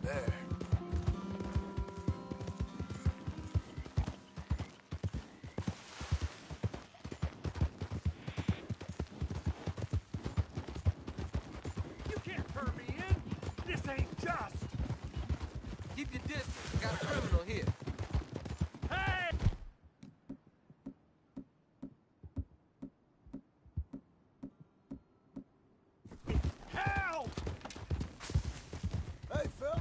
There. You can't turn me in! This ain't just! Keep your distance. Got a criminal here. Hey! Help! Hey, fellas.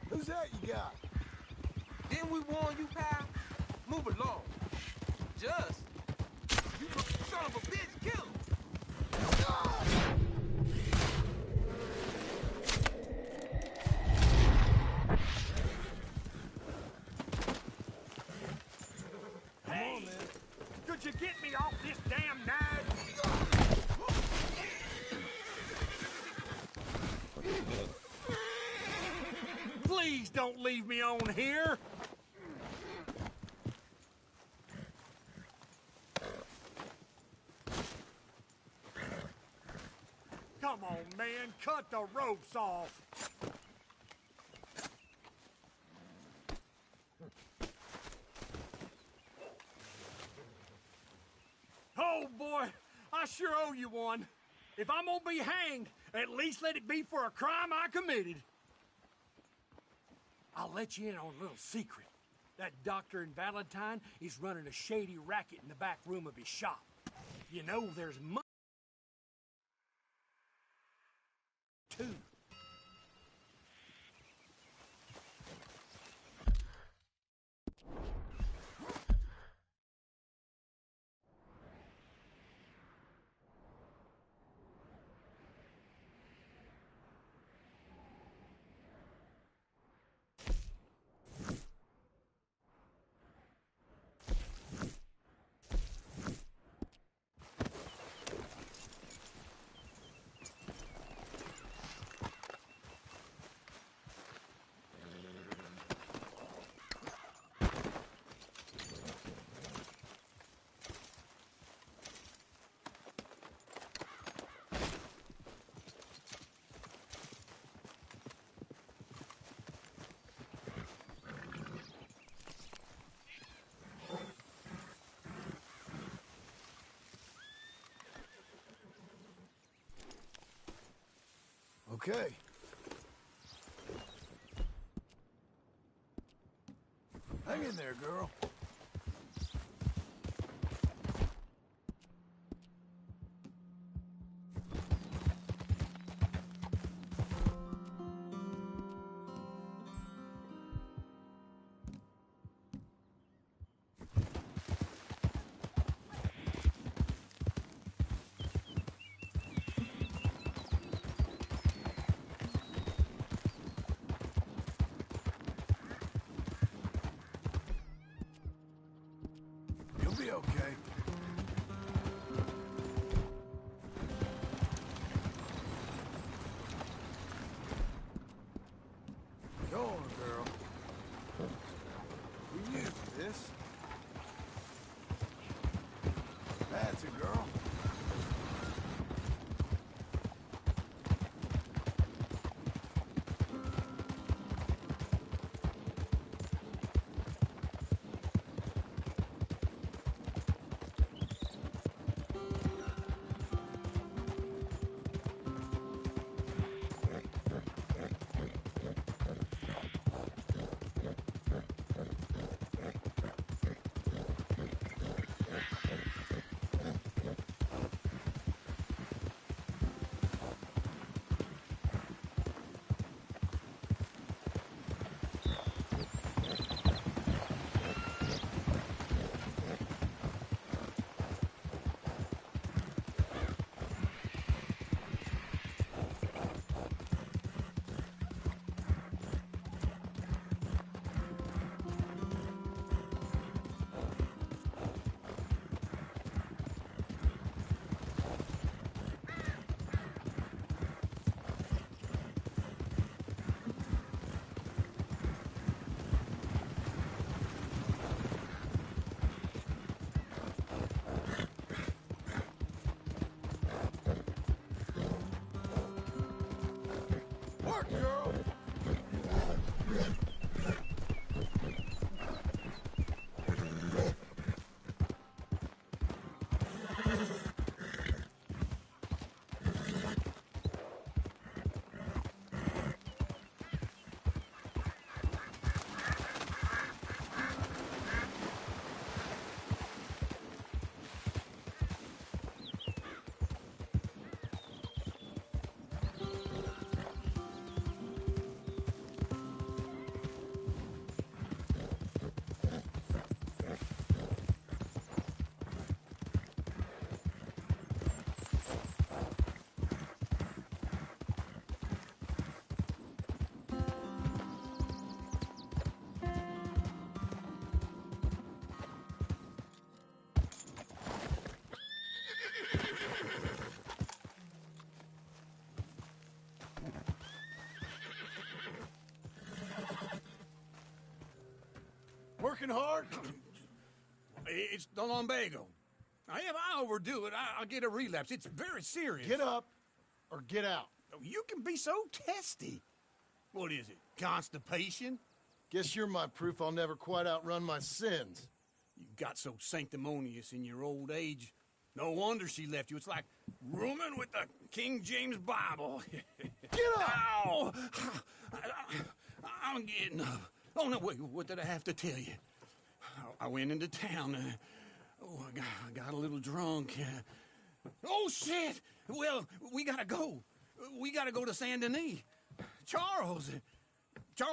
Who's that you got? Didn't we warn you, pal? Move along. Just. You son of a bitch, kill him. Hey! Could you get me off this damn nag? Please don't leave me on here! Come on, man, cut the ropes off! Oh, boy, I sure owe you one. If I'm gonna be hanged, at least let it be for a crime I committed. I'll let you in on a little secret. That doctor in Valentine is running a shady racket in the back room of his shop. You know there's money, too. Okay. Hang in there, girl. You'll be okay. Go on, girl. We use this. That's it, girl. Work, girl! working hard? It's the lumbago. Now, if I overdo it, I'll get a relapse. It's very serious. Get up or get out. You can be so testy. What is it, constipation? Guess you're my proof I'll never quite outrun my sins. You got so sanctimonious in your old age. No wonder she left you. It's like rooming with the King James Bible. Get up! Ow! I'm getting up. Oh, no, wait, what did I have to tell you? I went into town. I got a little drunk. Oh, shit! Well, we gotta go. We gotta go to Saint Denis. Charles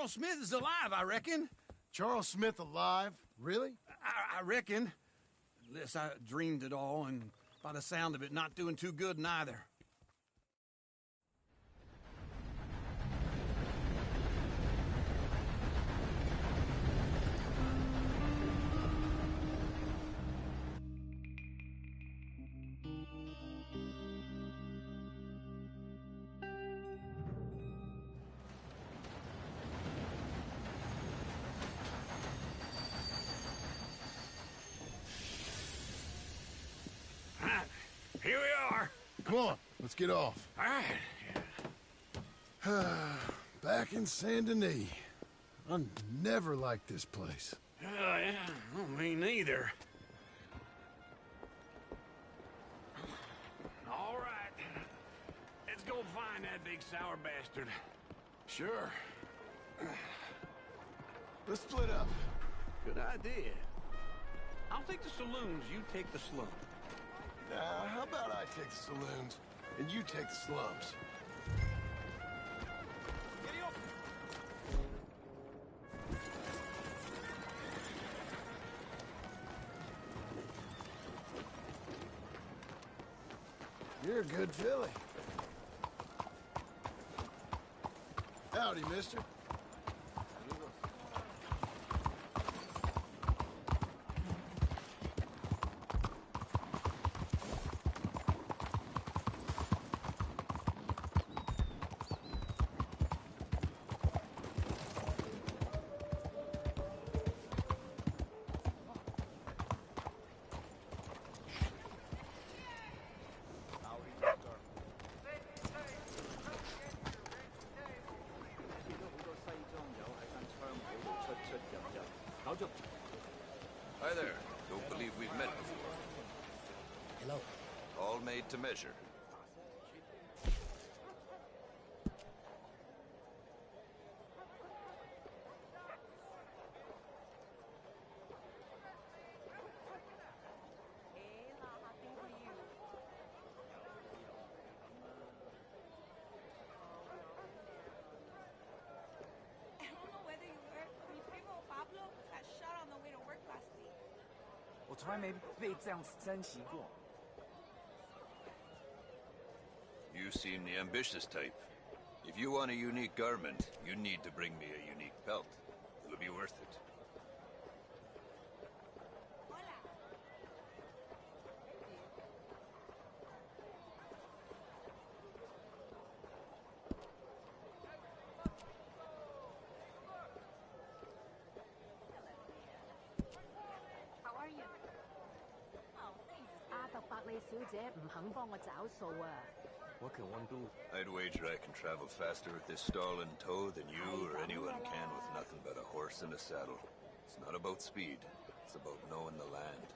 Smith is alive, I reckon. Charles Smith alive? Really? I reckon. Unless I dreamed it all, and by the sound of it, not doing too good neither. Here we are. Come on, let's get off. All right. Back in Saint Denis. I never liked this place. Yeah, well, me neither. All right. Let's go find that big sour bastard. Sure. Let's split up. Good idea. I'll take the saloons, you take the slum. How about I take the saloons, and you take the slums? You're a good filly. Howdy, mister. Hi there. Don't believe we've met before. Hello. All made to measure. I don't know whether you heard, mi primo Pablo got shot on the way to work last week. 我从来没被这样珍惜过。 You seem the ambitious type. If you want a unique garment, you need to bring me a unique belt. It'll be worth it. Hola. How are you? Oh, thanks. 阿特伯利小姐唔肯幫我找數啊！ I'd wager I can travel faster with this stall in tow than you or anyone can with nothing but a horse and a saddle. It's not about speed. It's about knowing the land.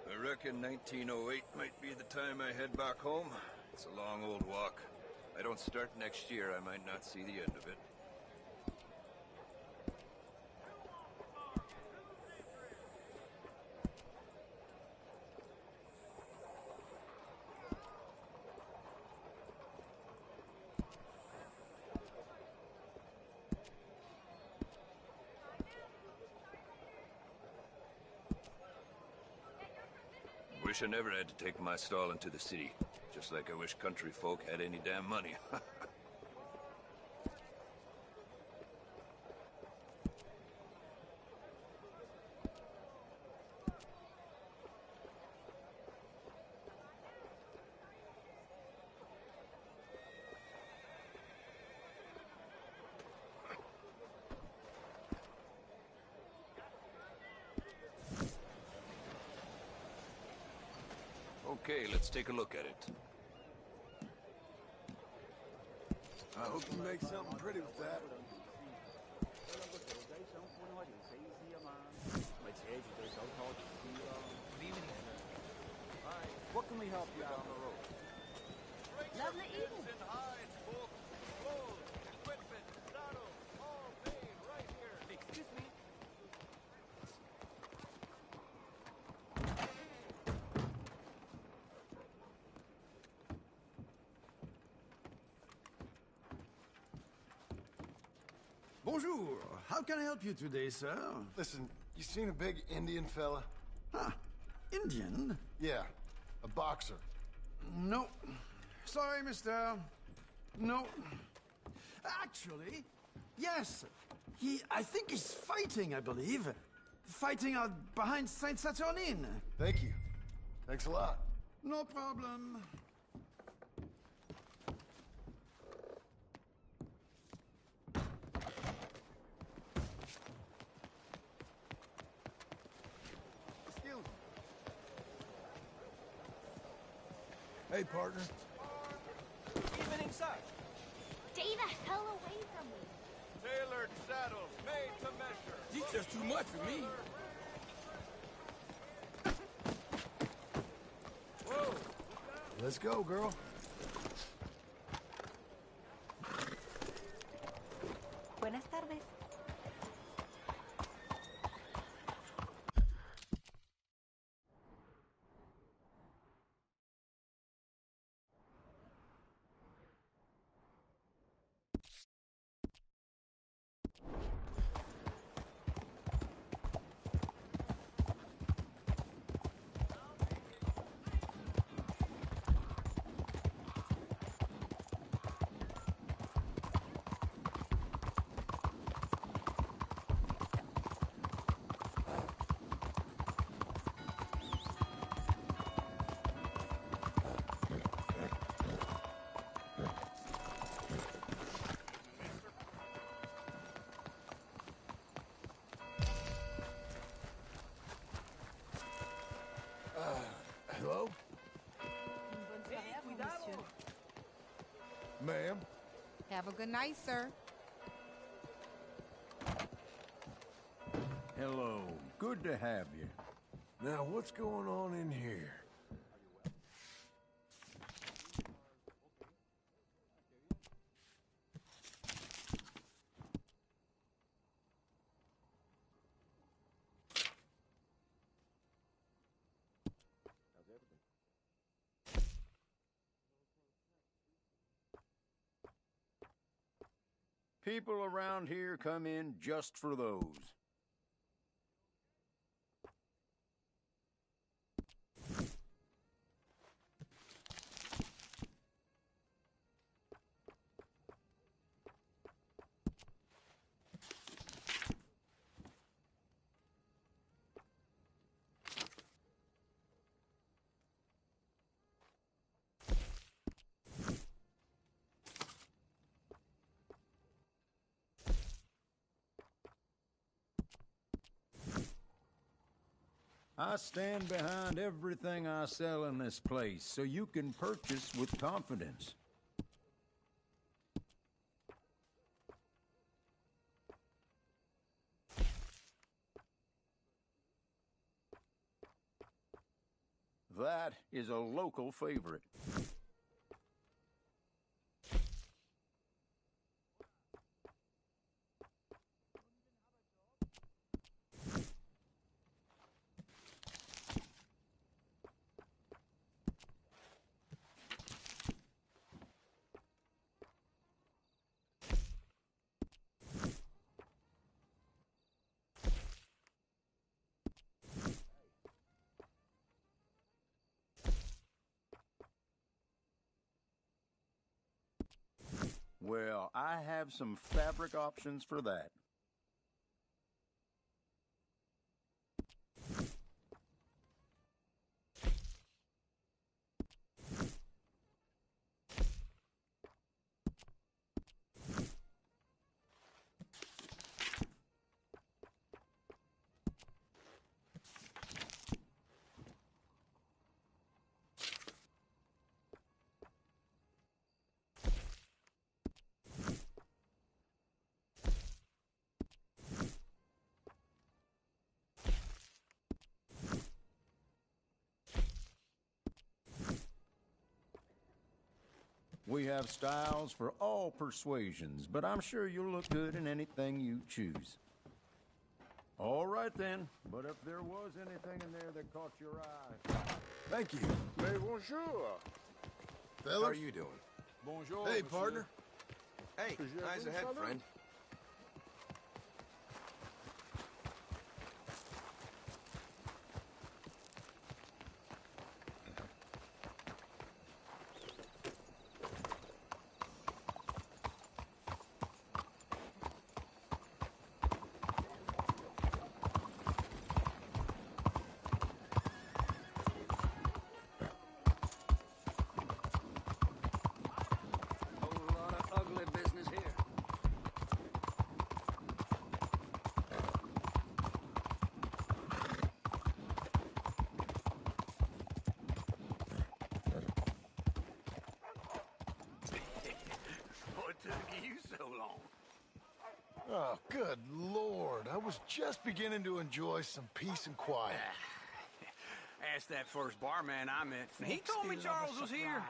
I reckon 1908 might be the time I head back home. It's a long old walk. I don't start next year, I might not see the end of it. Wish I never had to take my stall into the city. Just like I wish country folk had any damn money. Okay, let's take a look at it. I hope you make something pretty with that. Good evening, sir. What can we help you out on the road? Lovely evening. Excuse me. Bonjour. How can I help you today, sir? Listen, you seen a big Indian fella? Huh. Indian? Yeah, a boxer. No. Sorry, mister. No. Actually, yes. I think he's fighting, I believe. Fighting out behind Saint Saturnin. Thank you. Thanks a lot. No problem. Excuse me. Hey, partner. Evening, sir. Stay the hell away from me. Tailored saddles, made to measure. He's just too much for me. Whoa. Let's go, girl. Buenas tardes. Hello? Ma'am? Have a good night, sir. Hello. Good to have you. Now, what's going on in here? People around here come in just for those. I stand behind everything I sell in this place, so you can purchase with confidence. That is a local favorite. Well, I have some fabric options for that. We have styles for all persuasions, but I'm sure you'll look good in anything you choose. All right, then. But if there was anything in there that caught your eye... Thank you. Mais bonjour. Fellas? How are you doing? Bonjour, hey, partner. Hey, eyes ahead, friend. Oh, good Lord. I was just beginning to enjoy some peace and quiet. Asked that first barman I met. He told me Charles was here.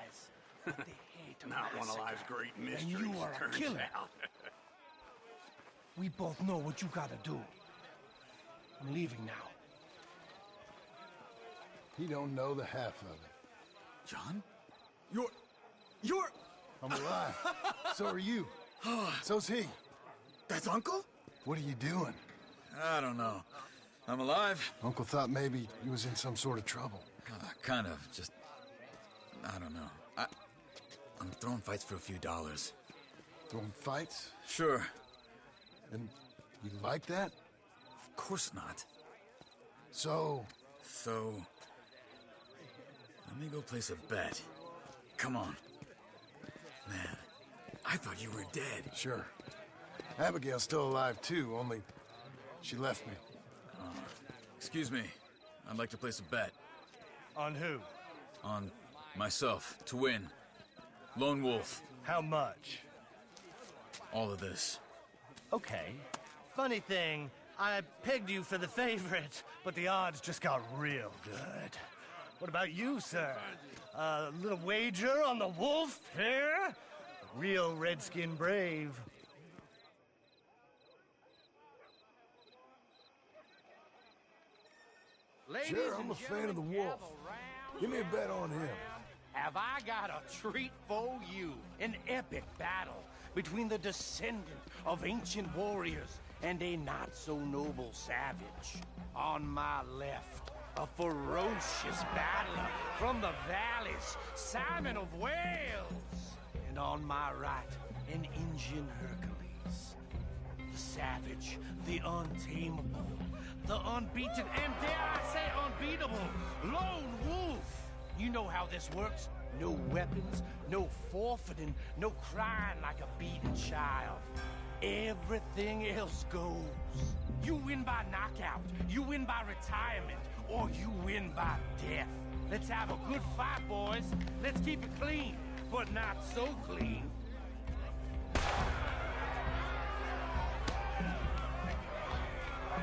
Not one of life's great mysteries, And you are a turns killer. out. We both know what you gotta do. I'm leaving now. He don't know the half of it. John? You're... I'm alive. So are you. So's he. That's Uncle? What are you doing? I don't know. I'm alive. Uncle thought maybe he was in some sort of trouble. Kind of. Just... I don't know. I'm throwing fights for a few dollars. Throwing fights? Sure. And you like that? Of course not. So... Let me go place a bet. Come on. Man, I thought you were dead. Sure. Abigail's still alive, too, only she left me. Excuse me. I'd like to place a bet. On who? On myself, to win. Lone Wolf. How much? All of this. Okay. Funny thing, I pegged you for the favorite, but the odds just got real good. What about you, sir? A little wager on the wolf here? Real redskin brave. Sure, I'm a fan of the wolf. Give me a bet on him. Have I got a treat for you? An epic battle between the descendant of ancient warriors and a not-so-noble savage. On my left, a ferocious battler from the valleys, Simon of Wales. And on my right, an Indian Hercules. The savage, the untamable, the unbeaten, and dare I say unbeatable, Lone Wolf. You know how this works. No weapons, no forfeiting, no crying like a beaten child. Everything else goes. You win by knockout, you win by retirement, or you win by death. Let's have a good fight, boys. Let's keep it clean, but not so clean.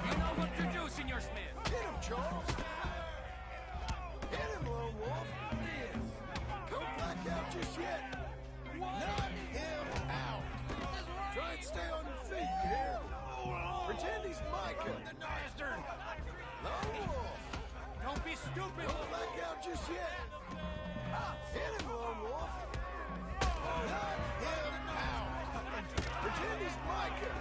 You know what to do, Senor Smith. Hit him, Charles. Hit him, Lone Wolf. Don't black out just yet. Knock him out. Try and stay on your feet, you hear? Pretend he's Micah. Lone Wolf. Don't be stupid. Don't black out just yet. Hit him, Lone Wolf. Knock him out. Pretend he's Micah.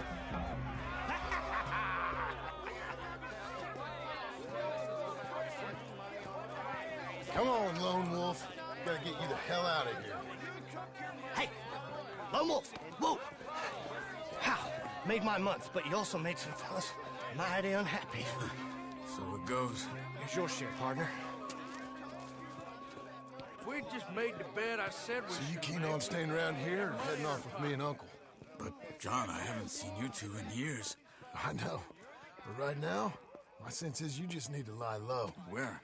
Come on, Lone Wolf. Gotta get you the hell out of here. Hey, Lone Wolf, whoa! How? Made my month, but you also made some fellas mighty unhappy. So it goes. Here's your share, partner. If we just made the bet I said we So you should keen make, on staying around here or heading off with me and Uncle? But, John, I haven't seen you two in years. I know. But right now, my sense is you just need to lie low. Where?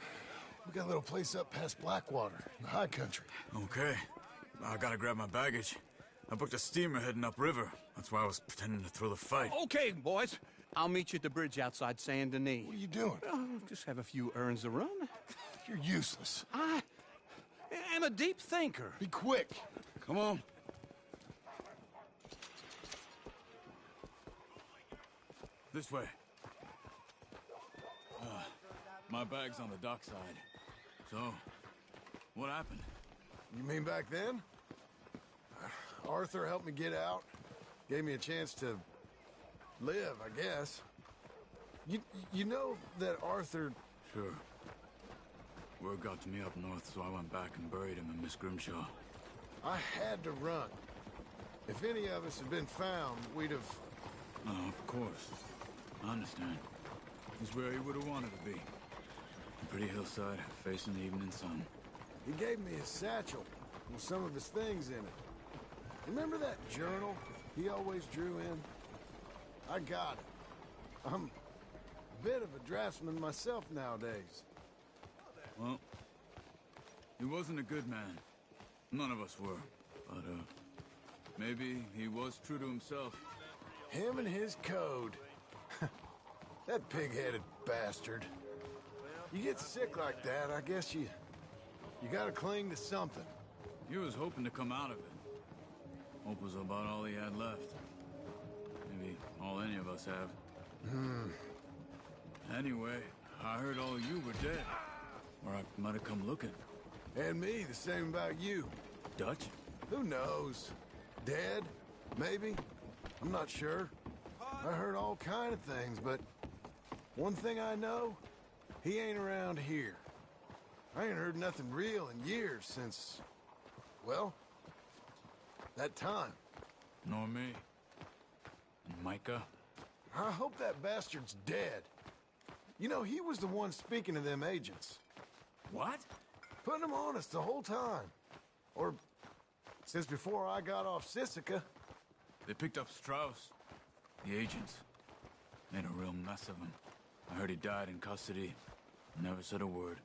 We got a little place up past Blackwater, in the high country. Okay. I gotta grab my baggage. I booked a steamer heading upriver. That's why I was pretending to throw the fight. Okay, boys. I'll meet you at the bridge outside Saint Denis. What are you doing? Just have a few errands to run. You're useless. I am a deep thinker. Be quick. Come on. This way. My bag's on the dockside. So, what happened? You mean back then? Arthur helped me get out. Gave me a chance to live, I guess. You know that Arthur... Sure. Word got to me up north, so I went back and buried him in Miss Grimshaw. I had to run. If any of us had been found, we'd have... Oh, of course. I understand. He's where he would have wanted to be. A pretty hillside, facing the evening sun. He gave me his satchel with some of his things in it. Remember that journal he always drew in? I got it. I'm a bit of a draftsman myself nowadays. Well, he wasn't a good man. None of us were. But, maybe he was true to himself. Him and his code. That pig-headed bastard. You get sick like that, I guess you gotta cling to something. He was hoping to come out of it. Hope was about all he had left. Maybe all any of us have. Anyway, I heard all you were dead. Or I might have come looking. And me, the same about you. Dutch? Who knows? Dead? Maybe? I'm not sure. I heard all kind of things, but one thing I know, he ain't around here. I ain't heard nothing real in years since, well, that time. Nor me. And Micah? I hope that bastard's dead. You know, he was the one speaking to them agents. What? Putting them on us the whole time. Or since before I got off Sisika. They picked up Strauss. The agents. Made a real mess of him. I heard he died in custody. Never said a word.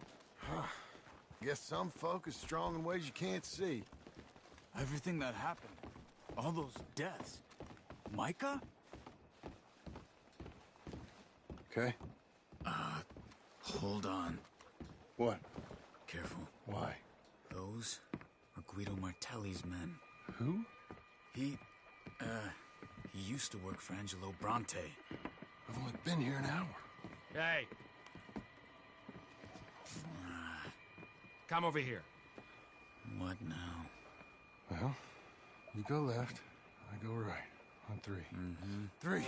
Guess some folk is strong in ways you can't see. Everything that happened. All those deaths. Micah? Okay. Hold on. What? Careful. Why? Those are Guido Martelli's men. Who? He used to work for Angelo Bronte. I've only been here an hour. Hey! Come over here. What now? Well, you go left, I go right. On three. Mm-hmm. 3.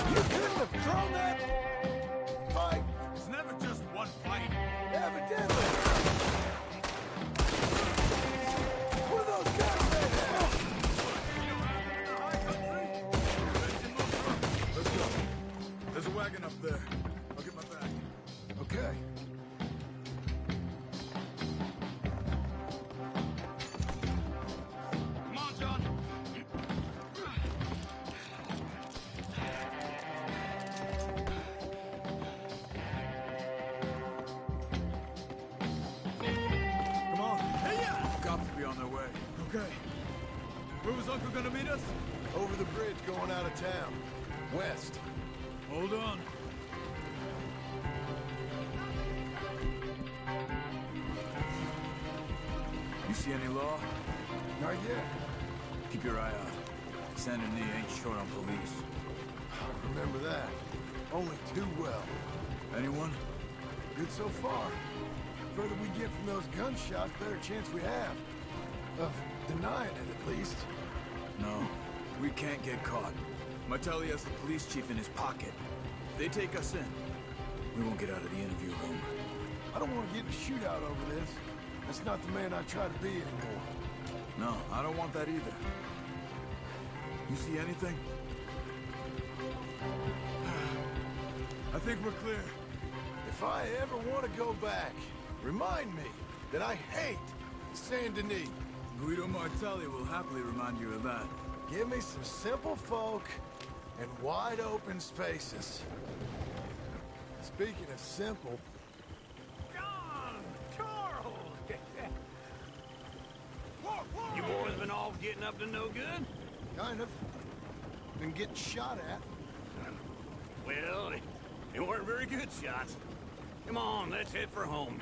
You couldn't have thrown that fight! It's never just one fight. Evidently! What are those guys made of? Let's go. There's a wagon up there. I'll get my bag. Okay. Come on, John. Come on. Hey-ya! Cops will be on their way. Okay. Where was Uncle gonna meet us? Over the bridge going out of town. West. Hold on. You see any law? Not yet. Keep your eye out. Saint Denis ain't short on police. I remember that. Only too well. Anyone? Good so far. Further we get from those gunshots, better chance we have. Of denying it, at least. No. We can't get caught. Martelli has the police chief in his pocket. If they take us in, we won't get out of the interview room. I don't want to get in a shootout over this. That's not the man I try to be anymore. No, I don't want that either. You see anything? I think we're clear. If I ever want to go back, remind me that I hate Saint Denis. Guido Martelli will happily remind you of that. Give me some simple folk and wide open spaces. Speaking of simple... John! Charles! You boys been all getting up to no good? Kind of. Been getting shot at. Well, they weren't very good shots. Come on, let's head for home.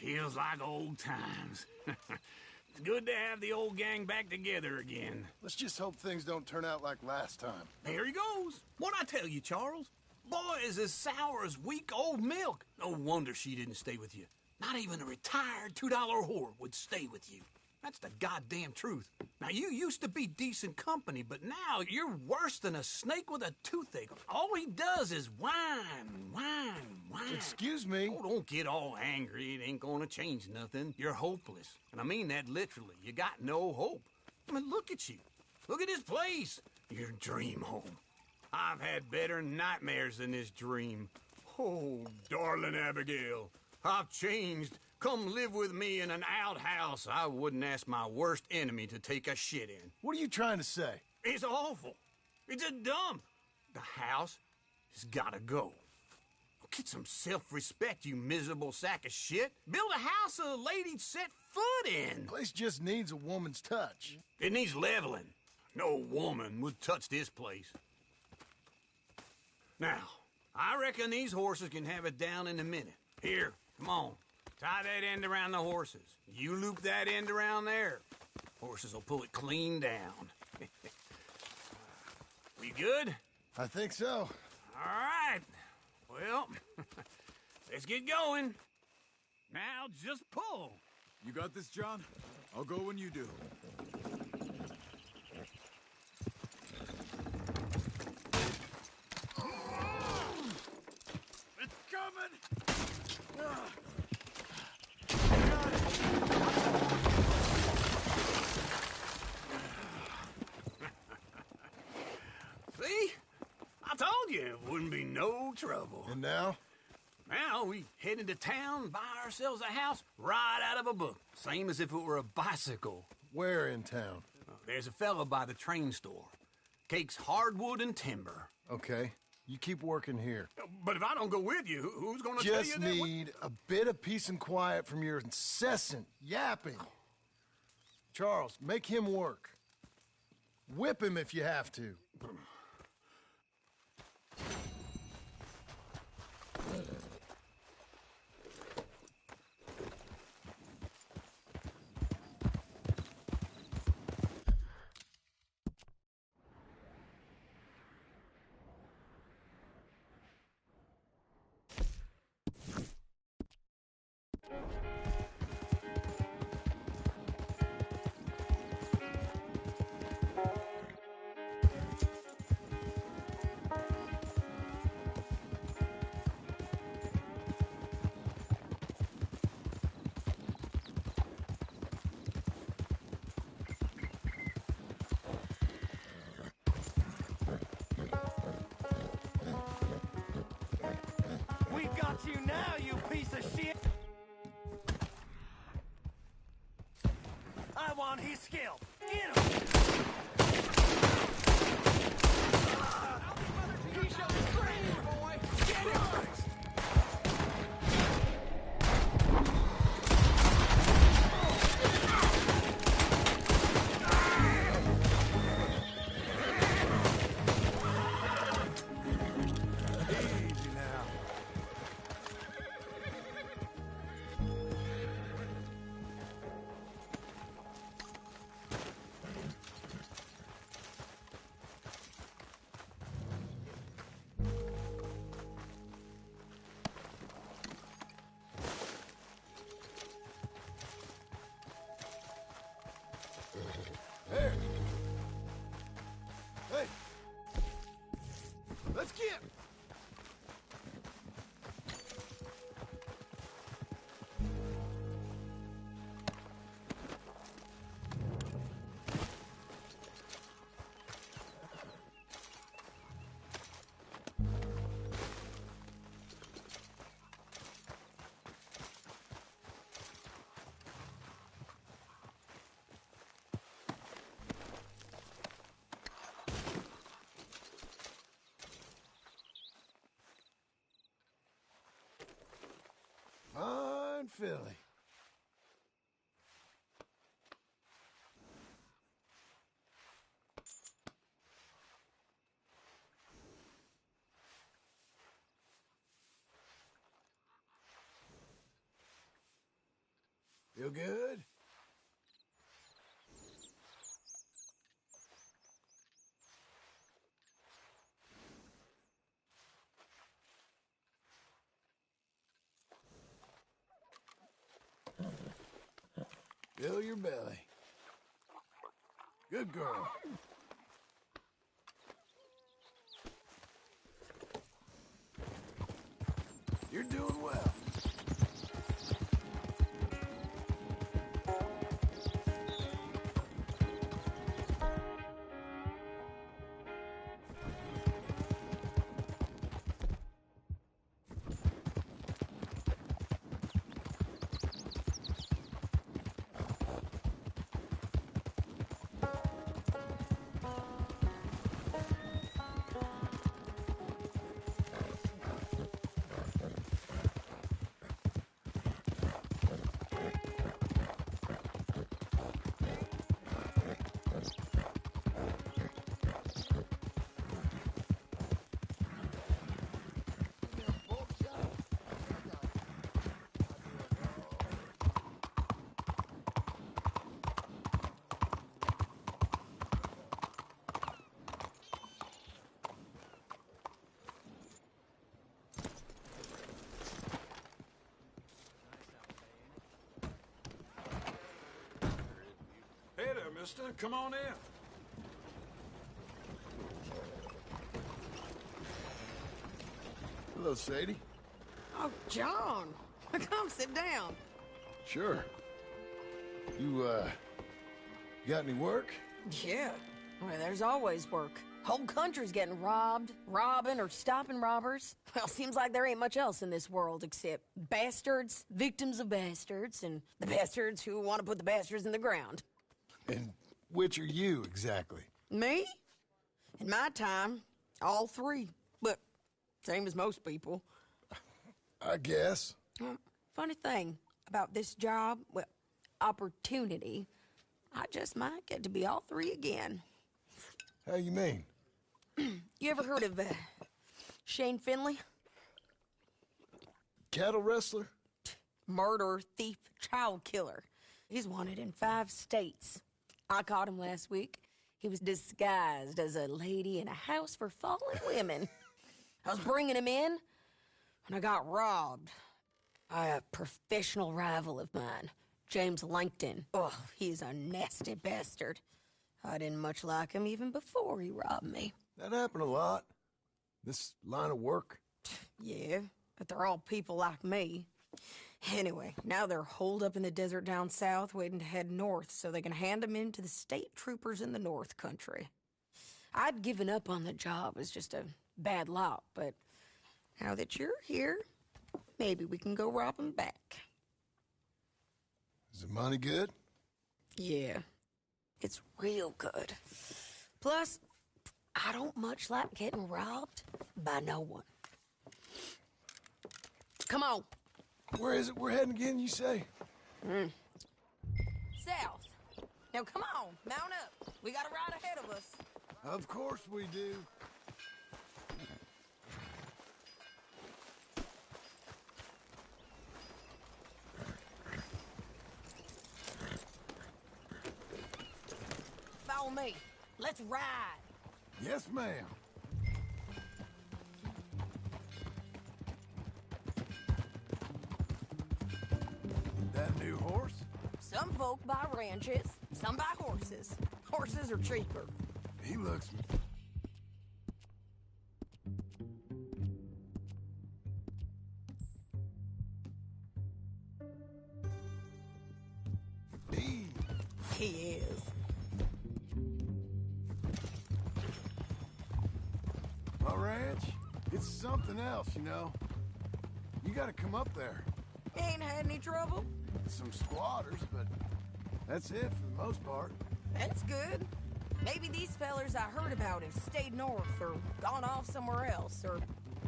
Feels like old times. It's good to have the old gang back together again. Let's just hope things don't turn out like last time. There he goes. What'd I tell you, Charles? Boy is as sour as weak old milk. No wonder she didn't stay with you. Not even a retired $2 whore would stay with you. That's the goddamn truth. Now, you used to be decent company, but now you're worse than a snake with a toothache. All he does is whine, whine, whine. Excuse me? Oh, don't get all angry. It ain't gonna change nothing. You're hopeless. And I mean that literally. You got no hope. I mean, look at you. Look at this place. Your dream home. I've had better nightmares than this dream. Oh, darling Abigail, I've changed. Come live with me in an outhouse I wouldn't ask my worst enemy to take a shit in. What are you trying to say? It's awful. It's a dump. The house has gotta go. Get some self-respect, you miserable sack of shit. Build a house a lady'd set foot in. Place just needs a woman's touch. It needs leveling. No woman would touch this place. Now, I reckon these horses can have it down in a minute. Here, come on. Tie that end around the horses. You loop that end around there. Horses will pull it clean down. We good? I think so. All right. Well, let's get going. Now just pull. You got this, John? I'll go when you do. It's coming! See? I told you it wouldn't be no trouble. And now? Now we head into town, buy ourselves a house right out of a book. Same as if it were a bicycle. Where in town? There's a fella by the train store. Cakes hardwood and timber. Okay. You keep working here. But if I don't go with you, who's gonna tell you Just that? need a bit of peace and quiet from your incessant yapping. Charles, make him work. Whip him if you have to. We got you now, you piece of shit! I want his scalp! Get him! He shall scream, boy! Get him! There. Hey. Let's get. Fine filly. Feel good? Fill your belly. Good girl. You're doing well. Hey there, mister. Come on in. Hello, Sadie. Oh, John. Come sit down. Sure. You got any work? Yeah. Well, there's always work. Whole country's getting robbed, robbing, or stopping robbers. Well, seems like there ain't much else in this world except bastards, victims of bastards, and the bastards who want to put the bastards in the ground. And which are you, exactly? Me? In my time, all three. But same as most people. I guess. Funny thing about this job, well, opportunity, I just might get to be all three again. How you mean? You ever heard of Shane Finley? Cattle wrestler? Murderer, thief, child killer. He's wanted in 5 states. I caught him last week. He was disguised as a lady in a house for fallen women. I was bringing him in when I got robbed by a professional rival of mine, James Langton. Oh, he's a nasty bastard. I didn't much like him even before he robbed me. That happened a lot. This line of work. Yeah, but they're all people like me. Anyway, now they're holed up in the desert down south, waiting to head north so they can hand them in to the state troopers in the north country. I'd given up on the job as just a bad lot, but now that you're here, maybe we can go rob them back. Is the money good? Yeah, it's real good. Plus, I don't much like getting robbed by no one. Come on. Where is it we're heading again, you say? South. Now come on, mount up. We got a ride ahead of us. Of course we do. Follow me. Let's ride. Yes, ma'am. That new horse? Some folk buy ranches, some buy horses. Horses are cheaper. He looks... mean. He is. My ranch, it's something else, you know. You gotta come up there. Ain't had any trouble? Some squatters, but that's it for the most part. That's good. Maybe these fellers I heard about have stayed north or gone off somewhere else or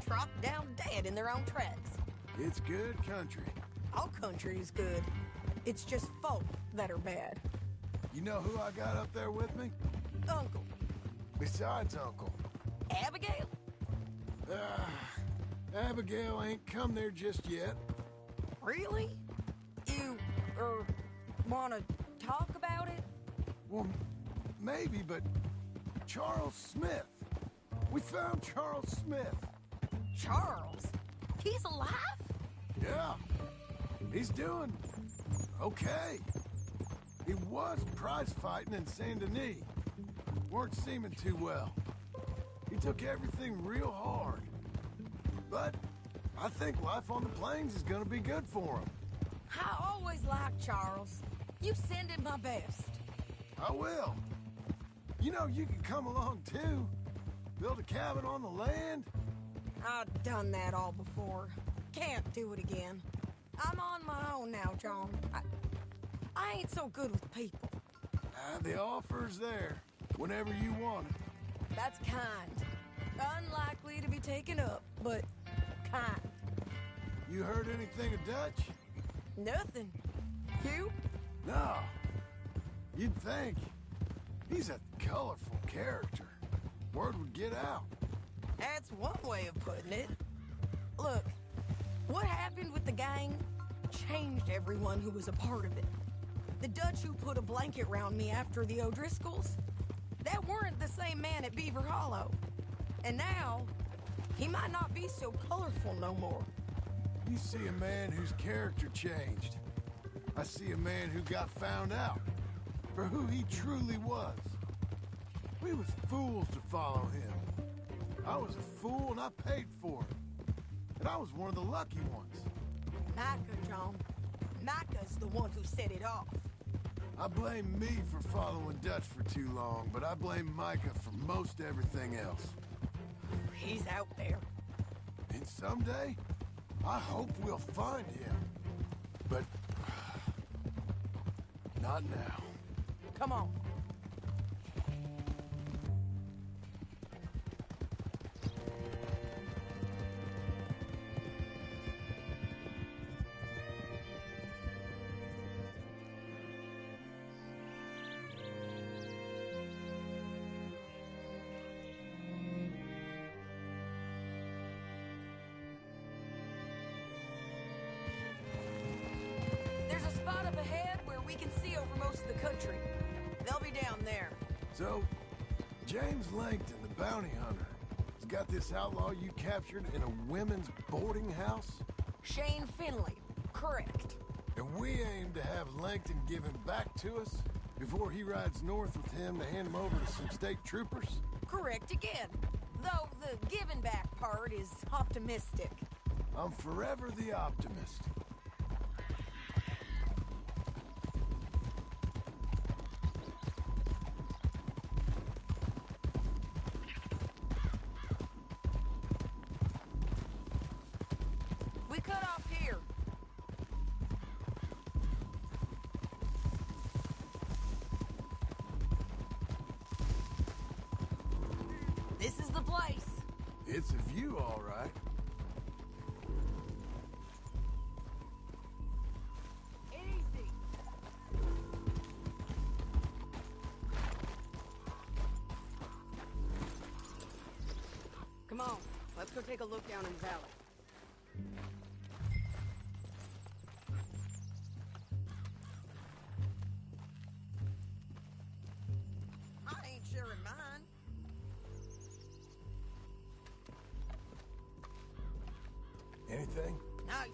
dropped down dead in their own tracks. It's good country. All country is good. It's just folk that are bad. You know who I got up there with me? Uncle. Besides Uncle. Abigail? Abigail ain't come there just yet. Really? You, wanna talk about it? Well, maybe, but Charles Smith. We found Charles Smith. Charles? He's alive? Yeah. He's doing okay. He was prize fighting in Saint Denis. Weren't seeming too well. He took everything real hard. But I think life on the plains is gonna be good for him. I always liked Charles. You send him my best. I will. You know, you can come along too. Build a cabin on the land. I've done that all before. Can't do it again. I'm on my own now, John. I ain't so good with people. The offer's there, whenever you want it. That's kind. Unlikely to be taken up, but kind. You heard anything of Dutch? Nothing. You? No. You'd think. He's a colorful character. Word would get out. That's one way of putting it. Look, what happened with the gang changed everyone who was a part of it. The Dutch who put a blanket round me after the O'Driscolls, that weren't the same man at Beaver Hollow. And now, he might not be so colorful no more. You see a man whose character changed. I see a man who got found out for who he truly was. We was fools to follow him. I was a fool and I paid for it. And I was one of the lucky ones. Micah, John. Micah's the one who set it off. I blame me for following Dutch for too long, but I blame Micah for most everything else. He's out there. And someday, I hope we'll find him. But not now. Come on. They'll be down there. So, James Langton, the bounty hunter, has got this outlaw you captured in a women's boarding house? Shane Finley, correct. And we aim to have Langton give him back to us before he rides north with him to hand him over to some state troopers? Correct again. Though the giving back part is optimistic. I'm forever the optimist. We cut off here. This is the place. It's a view, all right. Easy. Come on, let's go take a look down in the valley. I ain't sharing mine. Anything? Nice.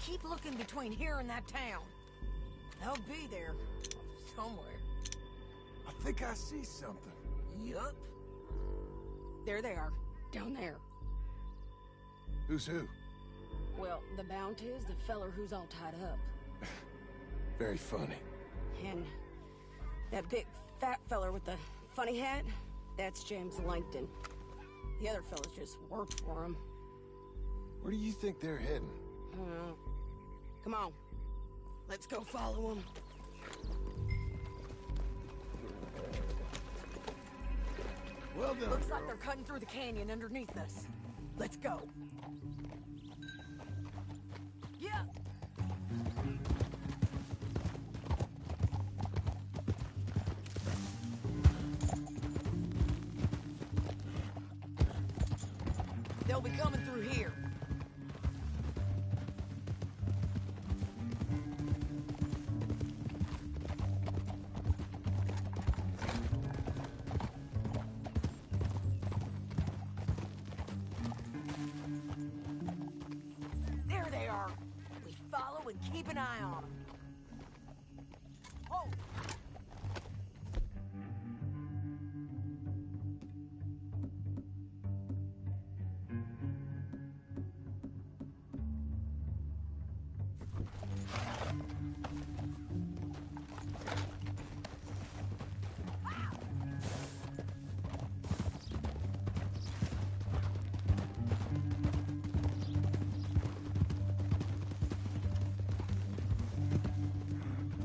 keep looking between here and that town. They'll be there somewhere. I think I see something. Yup. There they are, down there. Who's who? Well, the Bounty is the feller who's all tied up. Very funny. And that big fat feller with the funny hat, that's James Langton. The other fellas just work for him. Where do you think they're heading? Come on. Let's go follow them. Well done, Looks girl. like they're cutting through the canyon underneath us. Let's go. Yeah. They'll be coming through here. There they are. We follow and keep an eye on them. Oh!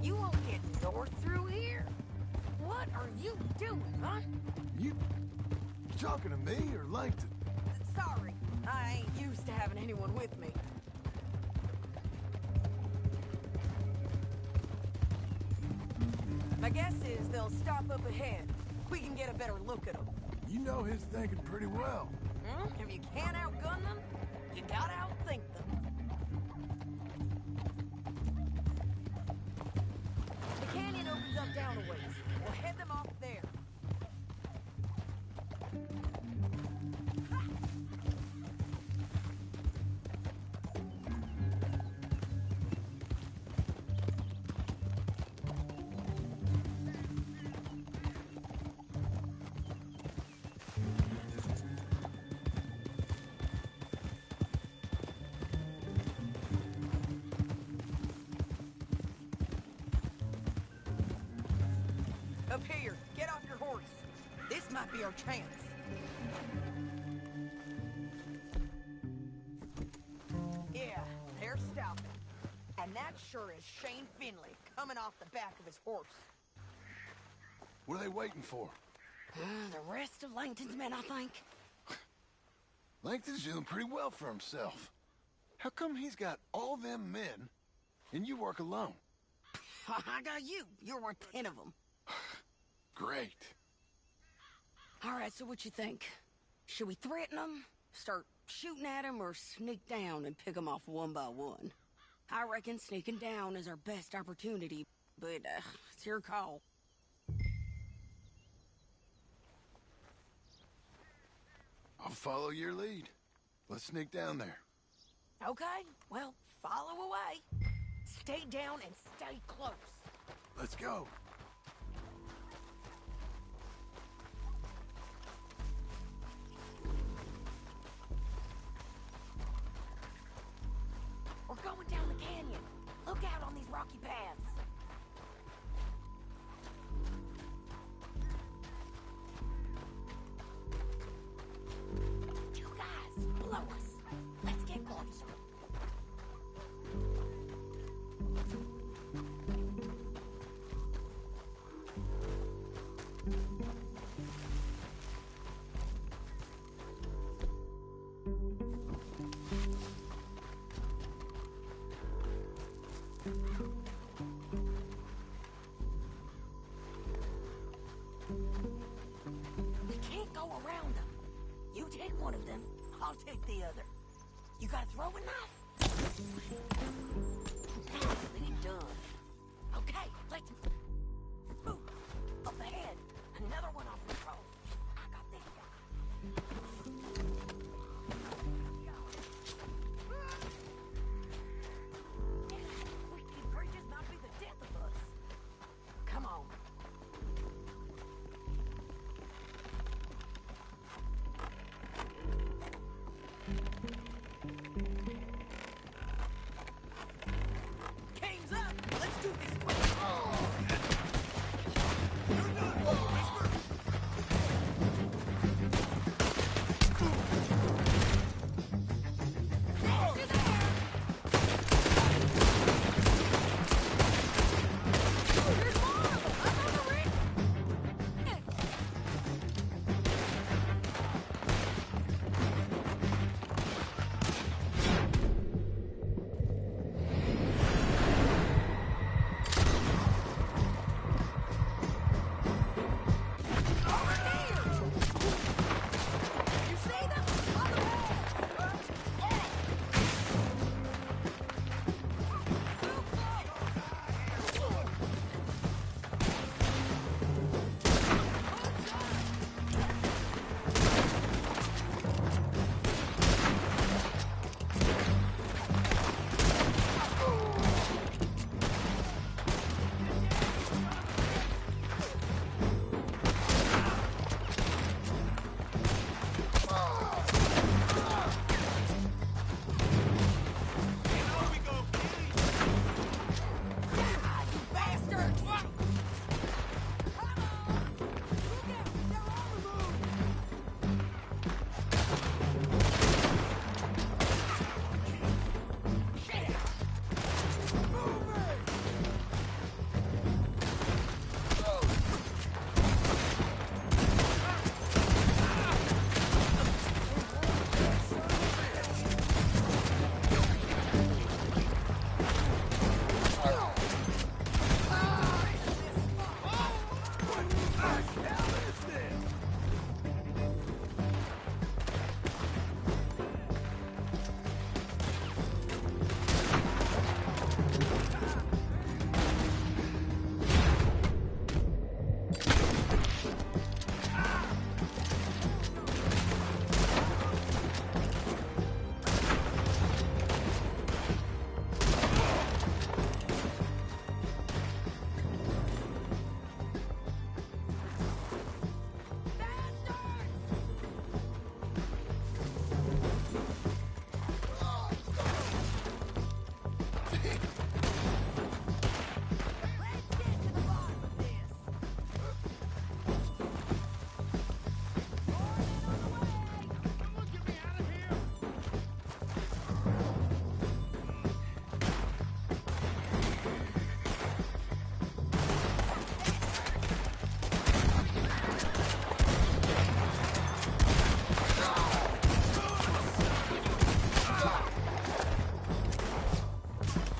You won't get north through here? What are you doing, huh? You talking to me or Langton? Sorry, I ain't used to having anyone with me. My guess is they'll stop up ahead. We can get a better look at them. You know his thinking pretty well. If you can't outgun them, you gotta outthink them. The canyon opens up down a ways. We'll head them off there. Up here, get off your horse. This might be our chance. Yeah, they're stopping. And that sure is Shane Finley coming off the back of his horse. What are they waiting for? The rest of Langton's men, I think. Langton's doing pretty well for himself. How come he's got all them men and you work alone? I got you. You're worth 10 of them. Great. All right, so what you think? Should we threaten them, start shooting at them, or sneak down and pick them off one by one? I reckon sneaking down is our best opportunity, but it's your call. I'll follow your lead. Let's sneak down there. Okay, well, follow away. Stay down and stay close. Let's go. We're going down the canyon. Look out on these rocky paths. Two guys below us. Let's get closer. We can't go around them. You take one of them, I'll take the other. You got a throwing knife? Nicely done. Okay, let's move. Up ahead, another one off the road. I got this guy.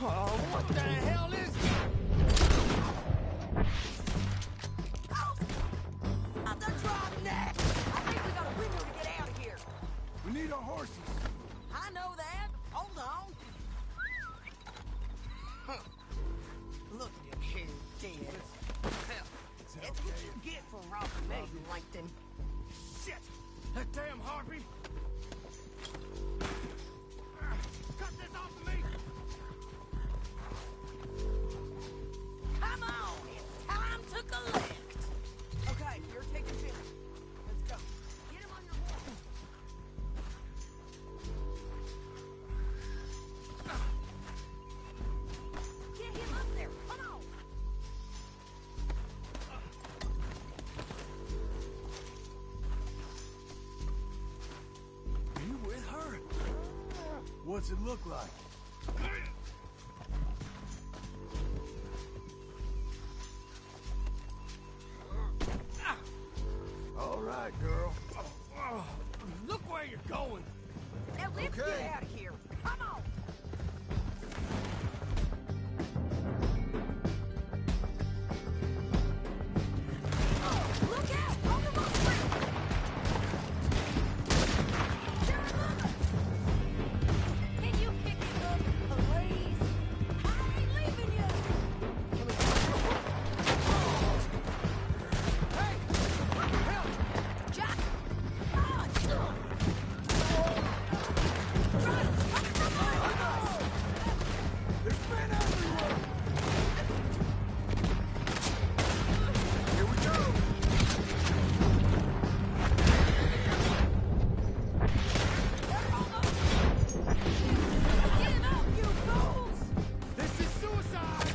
Oh, what the hell is that? Out the drop neck! I think we got a window to get out of here. We need our horses. I know that. Hold on. Look at him here, dead. That's what you get for robbing me, Langton. Shit! That damn harpy! Cut this off of me! Come on, it's time to collect. Okay, you're taking Billy. Let's go. Get him on your horse. Get him up there. Come on. Are you with her? What's it look like? All right, girl. Look where you're going! Now let's Okay. get out of here. Come on. Oh, look out! On the road, Sheriff Mother! Can you pick it up, please? I ain't leaving you! Hey! Help! Jack! God! There's men everywhere! Here we go! Get up, you fools! This is suicide!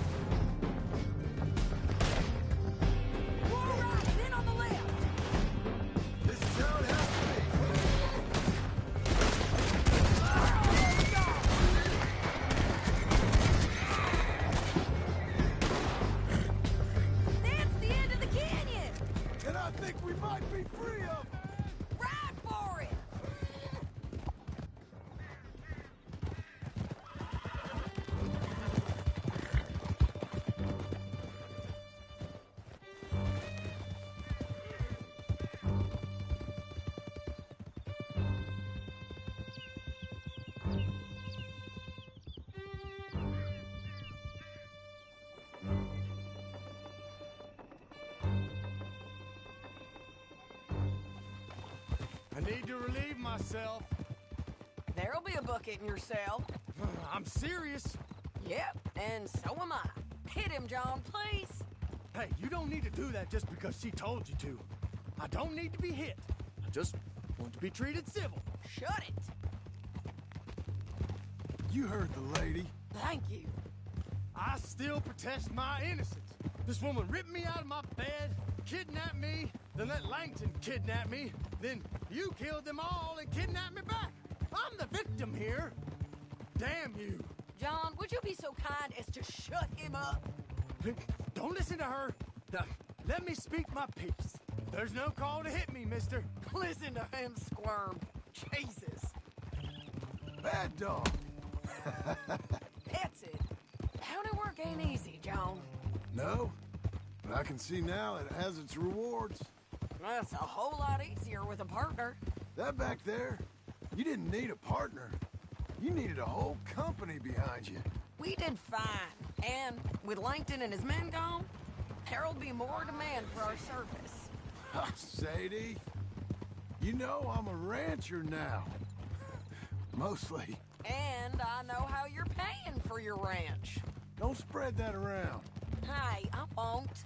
All right, then on the left. This is how it has to be. That's the end of the canyon! And I think we might be free of them. Ride for it! I need to relieve myself. There'll be a bucket in your cell. I'm serious. Yep, and so am I. Hit him, John, please. Hey, you don't need to do that just because she told you to. I don't need to be hit. I just want to be treated civil. Shut it. You heard the lady. Thank you. I still protest my innocence. This woman ripped me out of my bed, kidnapped me, then let Langton kidnap me, then you killed them all and kidnapped me back. I'm the victim here. Damn you. John, would you be so kind as to shut him up? Don't listen to her. Now, let me speak my piece. There's no call to hit me, mister. Listen to him squirm. Jesus. Bad dog. That's it. County work ain't easy, John. No, but I can see now it has its rewards. That's a whole lot easier with a partner. That back there, you didn't need a partner. You needed a whole company behind you. We did fine. And with Langton and his men gone, there'll be more demand for our service. Sadie, you know I'm a rancher now. Mostly. And I know how you're paying for your ranch. Don't spread that around. Hey, I won't.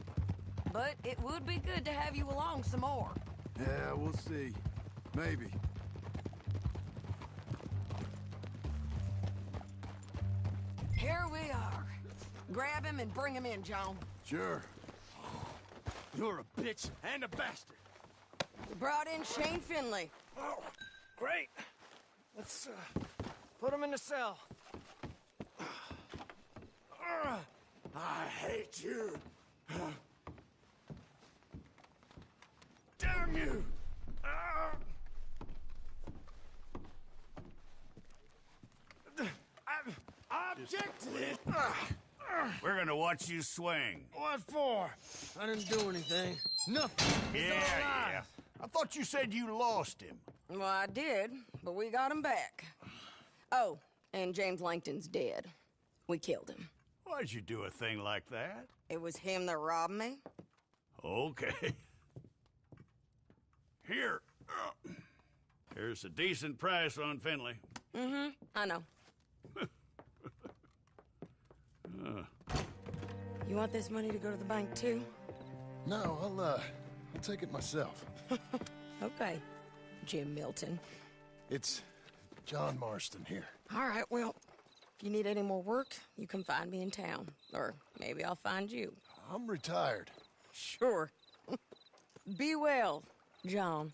But it would be good to have you along some more. Yeah, we'll see. Maybe. Here we are. Grab him and bring him in, John. Sure. You're a bitch and a bastard. We brought in Shane Finley. Oh, great. Let's put him in the cell. I hate you. Damn you. I object to this. this. We're gonna watch you swing. What for? I didn't do anything. Nothing. It's all lies. Yeah. I thought you said you lost him. Well, I did, but we got him back. Oh, and James Langton's dead. We killed him. Why'd you do a thing like that? It was him that robbed me. Okay. Here. Here's a decent price on Finley. Mm-hmm, I know. You want this money to go to the bank, too? No, I'll take it myself. Okay, Jim Milton. It's John Marston here. All right, well, if you need any more work, you can find me in town. Or maybe I'll find you. I'm retired. Sure. Be well, John.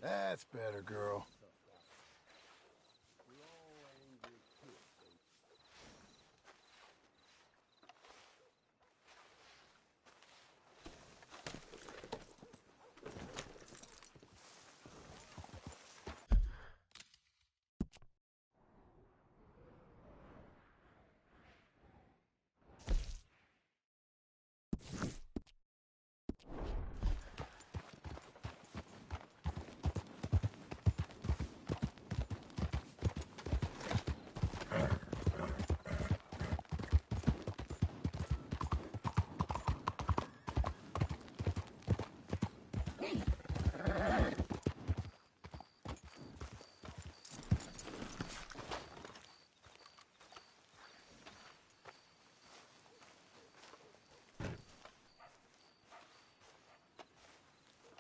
That's better, girl.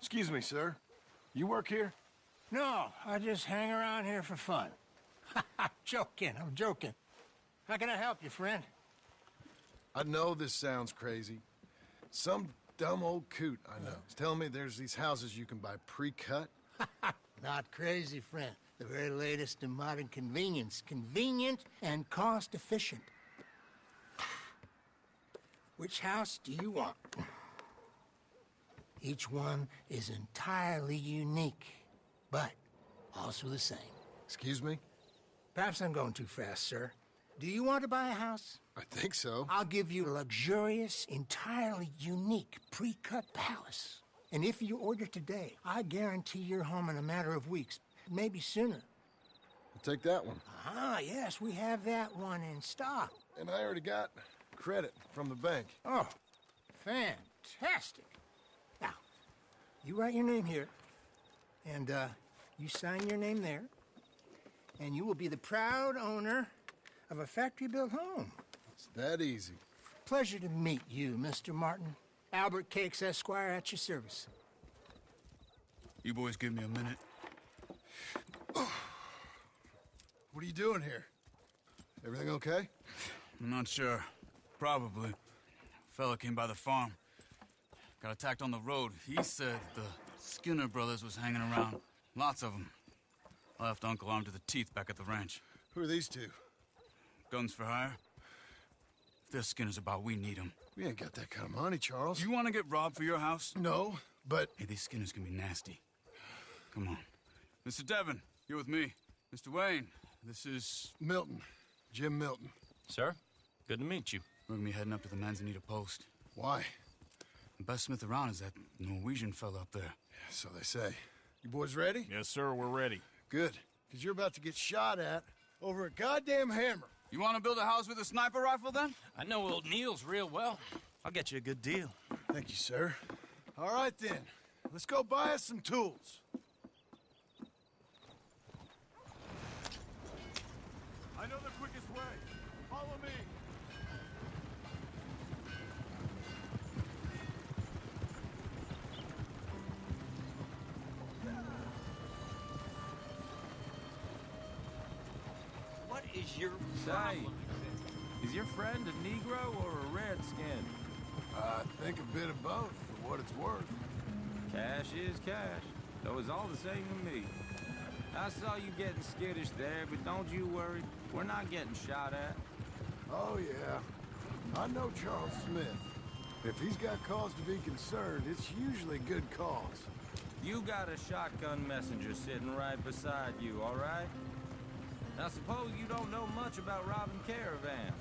Excuse me, sir. You work here? No, I just hang around here for fun. I'm joking. How can I help you, friend? I know this sounds crazy. Some dumb old coot I know is telling me there's these houses you can buy pre-cut. Not crazy, friend. The very latest in modern convenience. Convenient and cost-efficient. Which house do you want? Each one is entirely unique, but also the same. Excuse me? Perhaps I'm going too fast, sir. Do you want to buy a house? I think so. I'll give you a luxurious, entirely unique pre-cut palace. And if you order today, I guarantee you're home in a matter of weeks, maybe sooner. I'll take that one. Ah, yes, we have that one in stock. And I already got credit from the bank. Oh, fantastic. Now, you write your name here, and you sign your name there, and you will be the proud owner of a factory-built home. It's that easy. Pleasure to meet you, Mr. Martin. Albert Cakes, Esquire, at your service. You boys give me a minute. What are you doing here? Everything okay? I'm not sure. Probably. Fella came by the farm. Got attacked on the road. He said the Skinner brothers was hanging around. Lots of them. I left Uncle armed to the teeth back at the ranch. Who are these two? Guns for hire. If they're Skinner's about, we need them. We ain't got that kind of money, Charles. You want to get robbed for your house? No, but... Hey, these Skinners can be nasty. Come on. Mr. Devon, you're with me. Mr. Wayne, this is... Milton. Jim Milton. Sir, good to meet you. We're gonna be heading up to the Manzanita Post. Why? The best smith around is that Norwegian fella up there. Yeah, so they say. You boys ready? Yes, sir, we're ready. Good, because you're about to get shot at over a goddamn hammer. You want to build a house with a sniper rifle, then? I know old Neil's real well. I'll get you a good deal. Thank you, sir. All right, then. Let's go buy us some tools. I know the quickest way. Follow me. What is your Say, problem? is your friend a Negro or a Redskin? I think a bit of both, for what it's worth. Cash is cash, so it's all the same to me. I saw you getting skittish there, but don't you worry. We're not getting shot at. Oh, yeah. I know Charles Smith. If he's got cause to be concerned, it's usually good cause. You got a shotgun messenger sitting right beside you, all right? Now, suppose you don't know much about robbing caravans.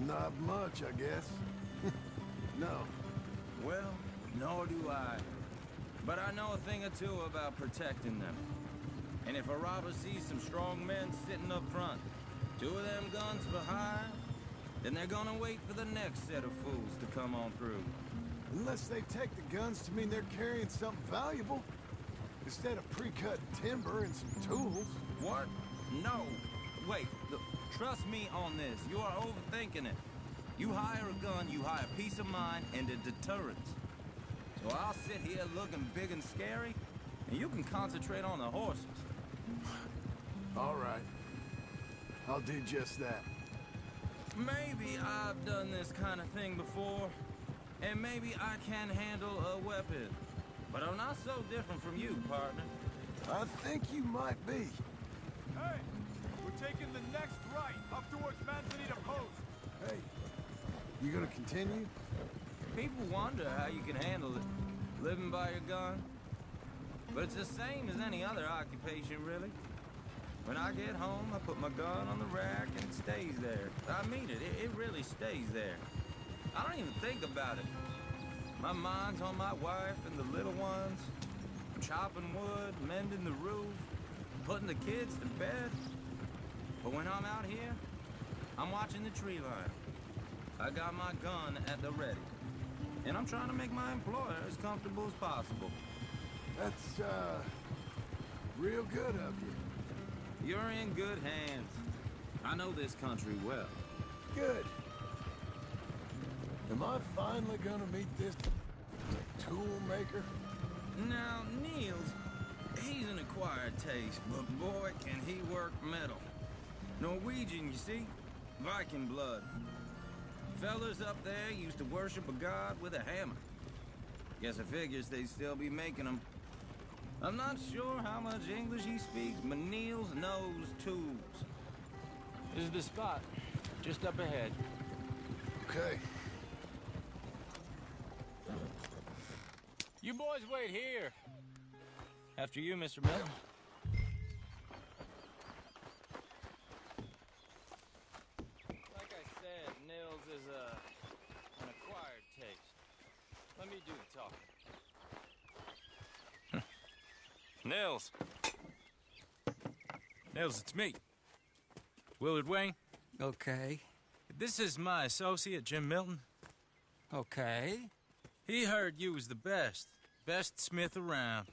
Not much, I guess. No. Well, nor do I. But I know a thing or two about protecting them. And if a robber sees some strong men sitting up front, 2 of them guns behind, then they're gonna wait for the next set of fools to come on through. Unless they take the guns to mean they're carrying something valuable. Instead of pre-cut timber and some tools. What? No. Wait, look, trust me on this. You are overthinking it. You hire a gun, you hire peace of mind and a deterrence. So I'll sit here looking big and scary, and you can concentrate on the horses. All right. I'll do just that. Maybe I've done this kind of thing before, and maybe I can handle a weapon. But I'm not so different from you, partner. I think you might be. Hey, we're taking the next right up towards Manzanita Post. Hey, you gonna continue? People wonder how you can handle it, living by your gun. But it's the same as any other occupation, really. When I get home, I put my gun on the rack and it stays there. I mean it, it really stays there. I don't even think about it. My mind's on my wife and the little ones. I'm chopping wood, mending the roof, putting the kids to bed. But when I'm out here, I'm watching the tree line. I got my gun at the ready. And I'm trying to make my employer as comfortable as possible. That's, real good of you. You're in good hands. I know this country well. Good. Am I finally gonna meet this tool maker? Now, Niels, he's an acquired taste, but boy, can he work metal. Norwegian, you see? Viking blood. Fellas up there used to worship a god with a hammer. Guess I figures they'd still be making them. I'm not sure how much English he speaks, but Niels knows tools. This is the spot, just up ahead. Okay. You boys wait here. After you, Mr. Milton. Like I said, Nils is an acquired taste. Let me do the talking. Nils. Nils, it's me. Willard Wayne. Okay. This is my associate, Jim Milton. Okay. He heard you was the best. Best smith around.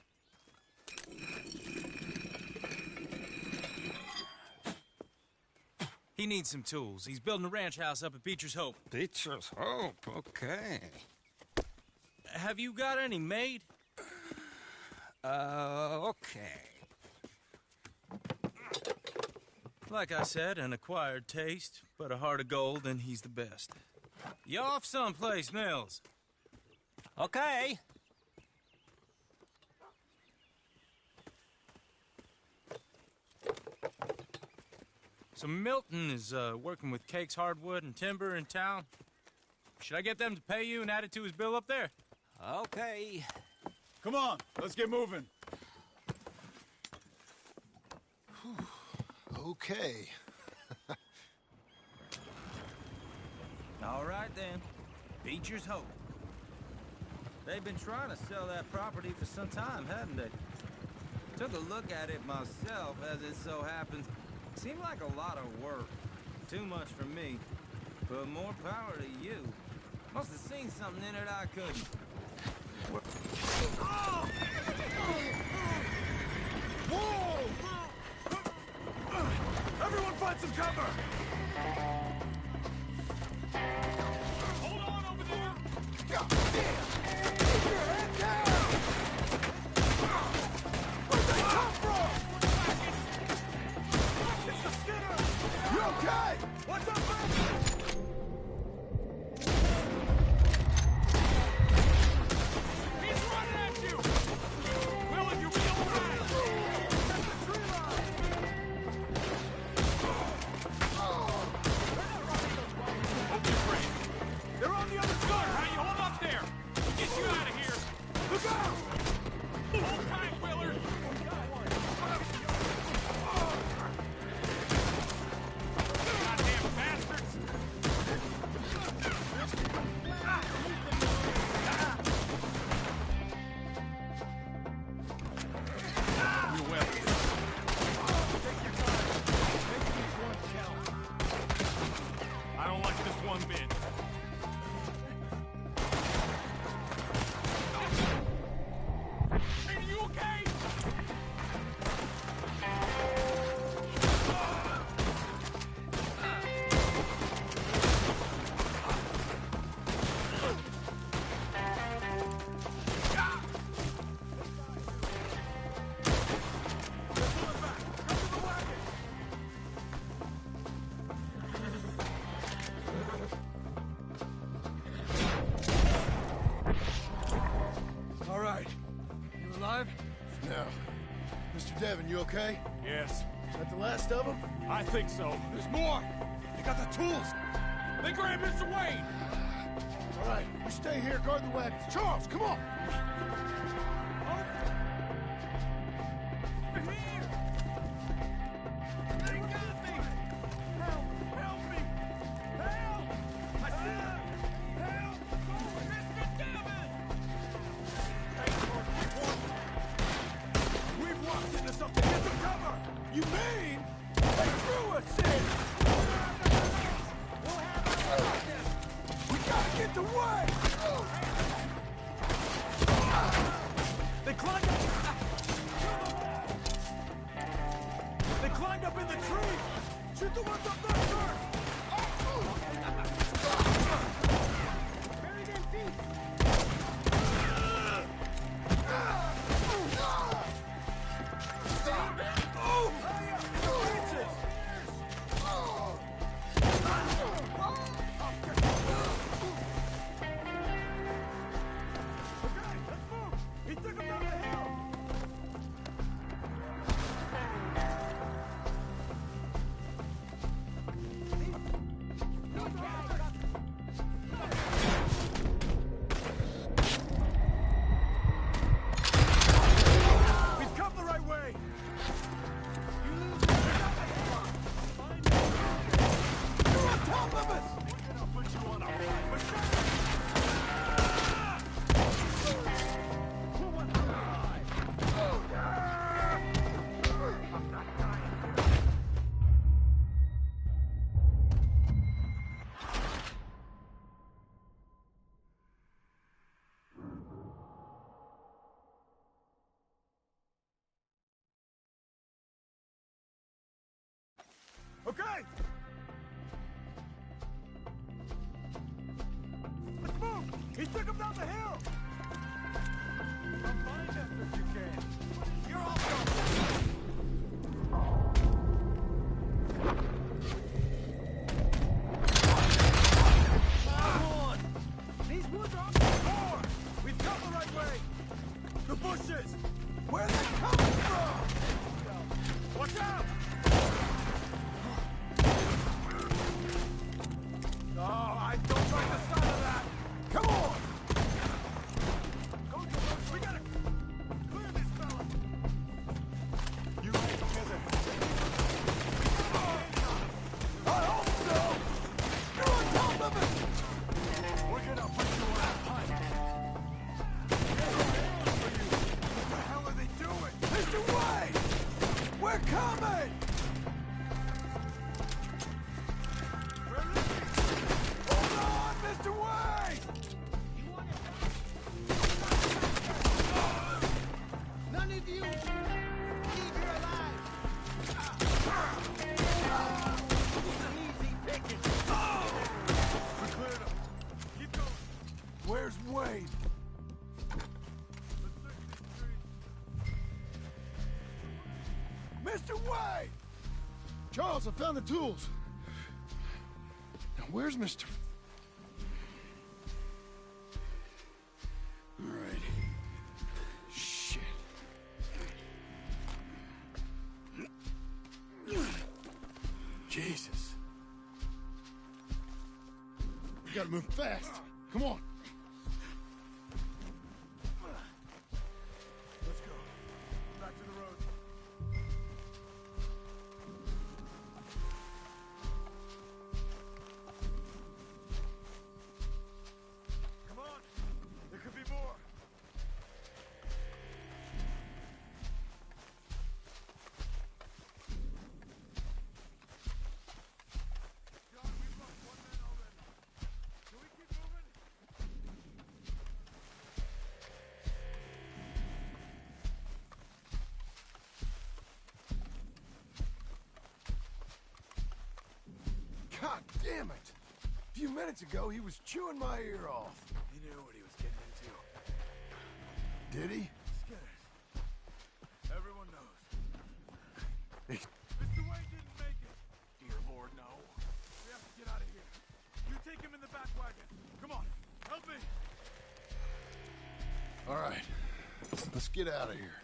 He needs some tools. He's building a ranch house up at Beecher's Hope. Beecher's Hope, okay. Have you got any made? Okay. Like I said, an acquired taste, but a heart of gold, and he's the best. You off someplace, Nils? Okay. So Milton is working with Cake's Hardwood and Timber in town. Should I get them to pay you and add it to his bill up there? Okay. Come on, let's get moving. Okay. All right, then. Beecher's Hope. They've been trying to sell that property for some time, hadn't they? Took a look at it myself, as it so happens. Seemed like a lot of work. Too much for me. But more power to you. Must have seen something in it I couldn't. Oh! Whoa! Everyone find some cover! Hold on over there! God damn! Keep your head down! Where'd they come from? It's the Skinner! You okay? What's up, man? He's running at you! Will, you be all right? Get the tree line! one bit. Are you okay? All right. You alive? No. Mr. Devon, you okay? Yes. Is that the last of them? I think so. There's more! They got the tools! They grabbed Mr. Wayne! All right, you stay here, guard the wagons. Charles, come on! You mean they threw us in? We gotta get the way! They climbed up. They climbed up in the tree. Shoot the ones up there first. Bury their feet. Okay! Let's move! He took him down the hill! Come find us if you can. You're all gone. Come on! These woods are up to the floor! We've come the right way! The bushes! Where are they coming from? Watch out! Oh, I don't like the sound of that! Come on! Go, we gotta clear this fella! You get together. I hope so! You're on top of it! We're gonna put you on a pipe! What the hell are they doing? Mr. Wayne! We're coming! Mr. Wayne! None of you leave here alive! Easy picking! We cleared him. Keep going. Where's Wayne? Mr. Wayne! Charles, I found the tools. Now, where's Mr. All right. Shit. Jesus. We gotta move fast. Come on. Let's go. Back to the road. Come on. There could be more. God, we've lost one man already. God damn it! A few minutes ago, he was chewing my ear off. He knew what he was getting into. Did he? Skinner. Everyone knows. Mr. Wayne didn't make it. Dear Lord, no. We have to get out of here. You take him in the back wagon. Come on, help me. All right, let's get out of here.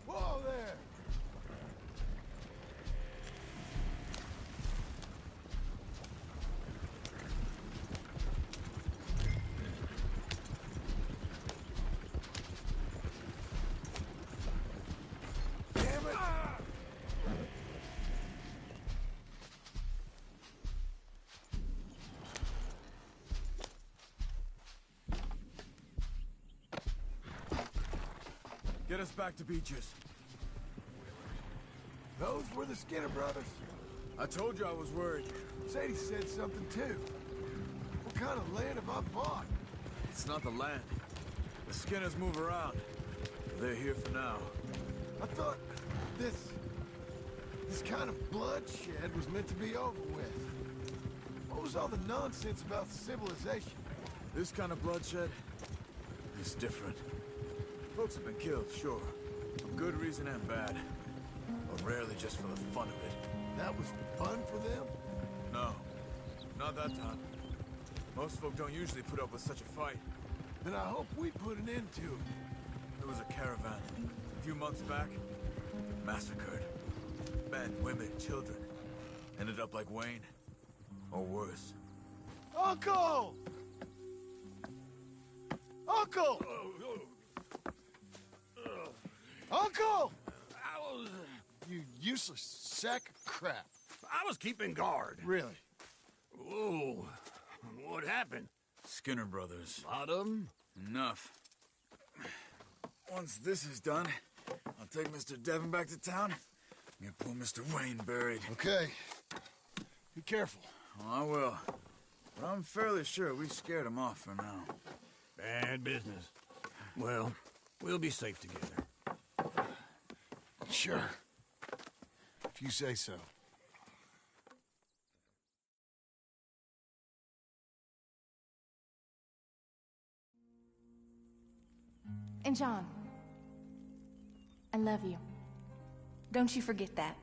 Whoa there! Damn it! Get us back to Beaches. Those were the Skinner brothers. I told you I was worried. Sadie said something too. What kind of land have I bought? It's not the land. The Skinners move around. They're here for now. I thought this kind of bloodshed was meant to be over with. What was all the nonsense about civilization? This kind of bloodshed is different. Folks have been killed, sure. For good reason and bad. But rarely just for the fun of it. That was fun for them? No. Not that time. Most folk don't usually put up with such a fight. Then I hope we put an end to it. There was a caravan. A few months back. Massacred. Men, women, children. Ended up like Wayne. Or worse. Uncle! Uncle! Uncle! You useless sack of crap. I was keeping guard. Really? Whoa. What happened? Skinner brothers. Lot of them? Enough. Once this is done, I'll take Mr. Devon back to town and get poor Mr. Wayne buried. Okay. Be careful. Oh, I will. But I'm fairly sure we scared him off for now. Bad business. Well, we'll be safe together. Sure. If you say so. And John, I love you. Don't you forget that.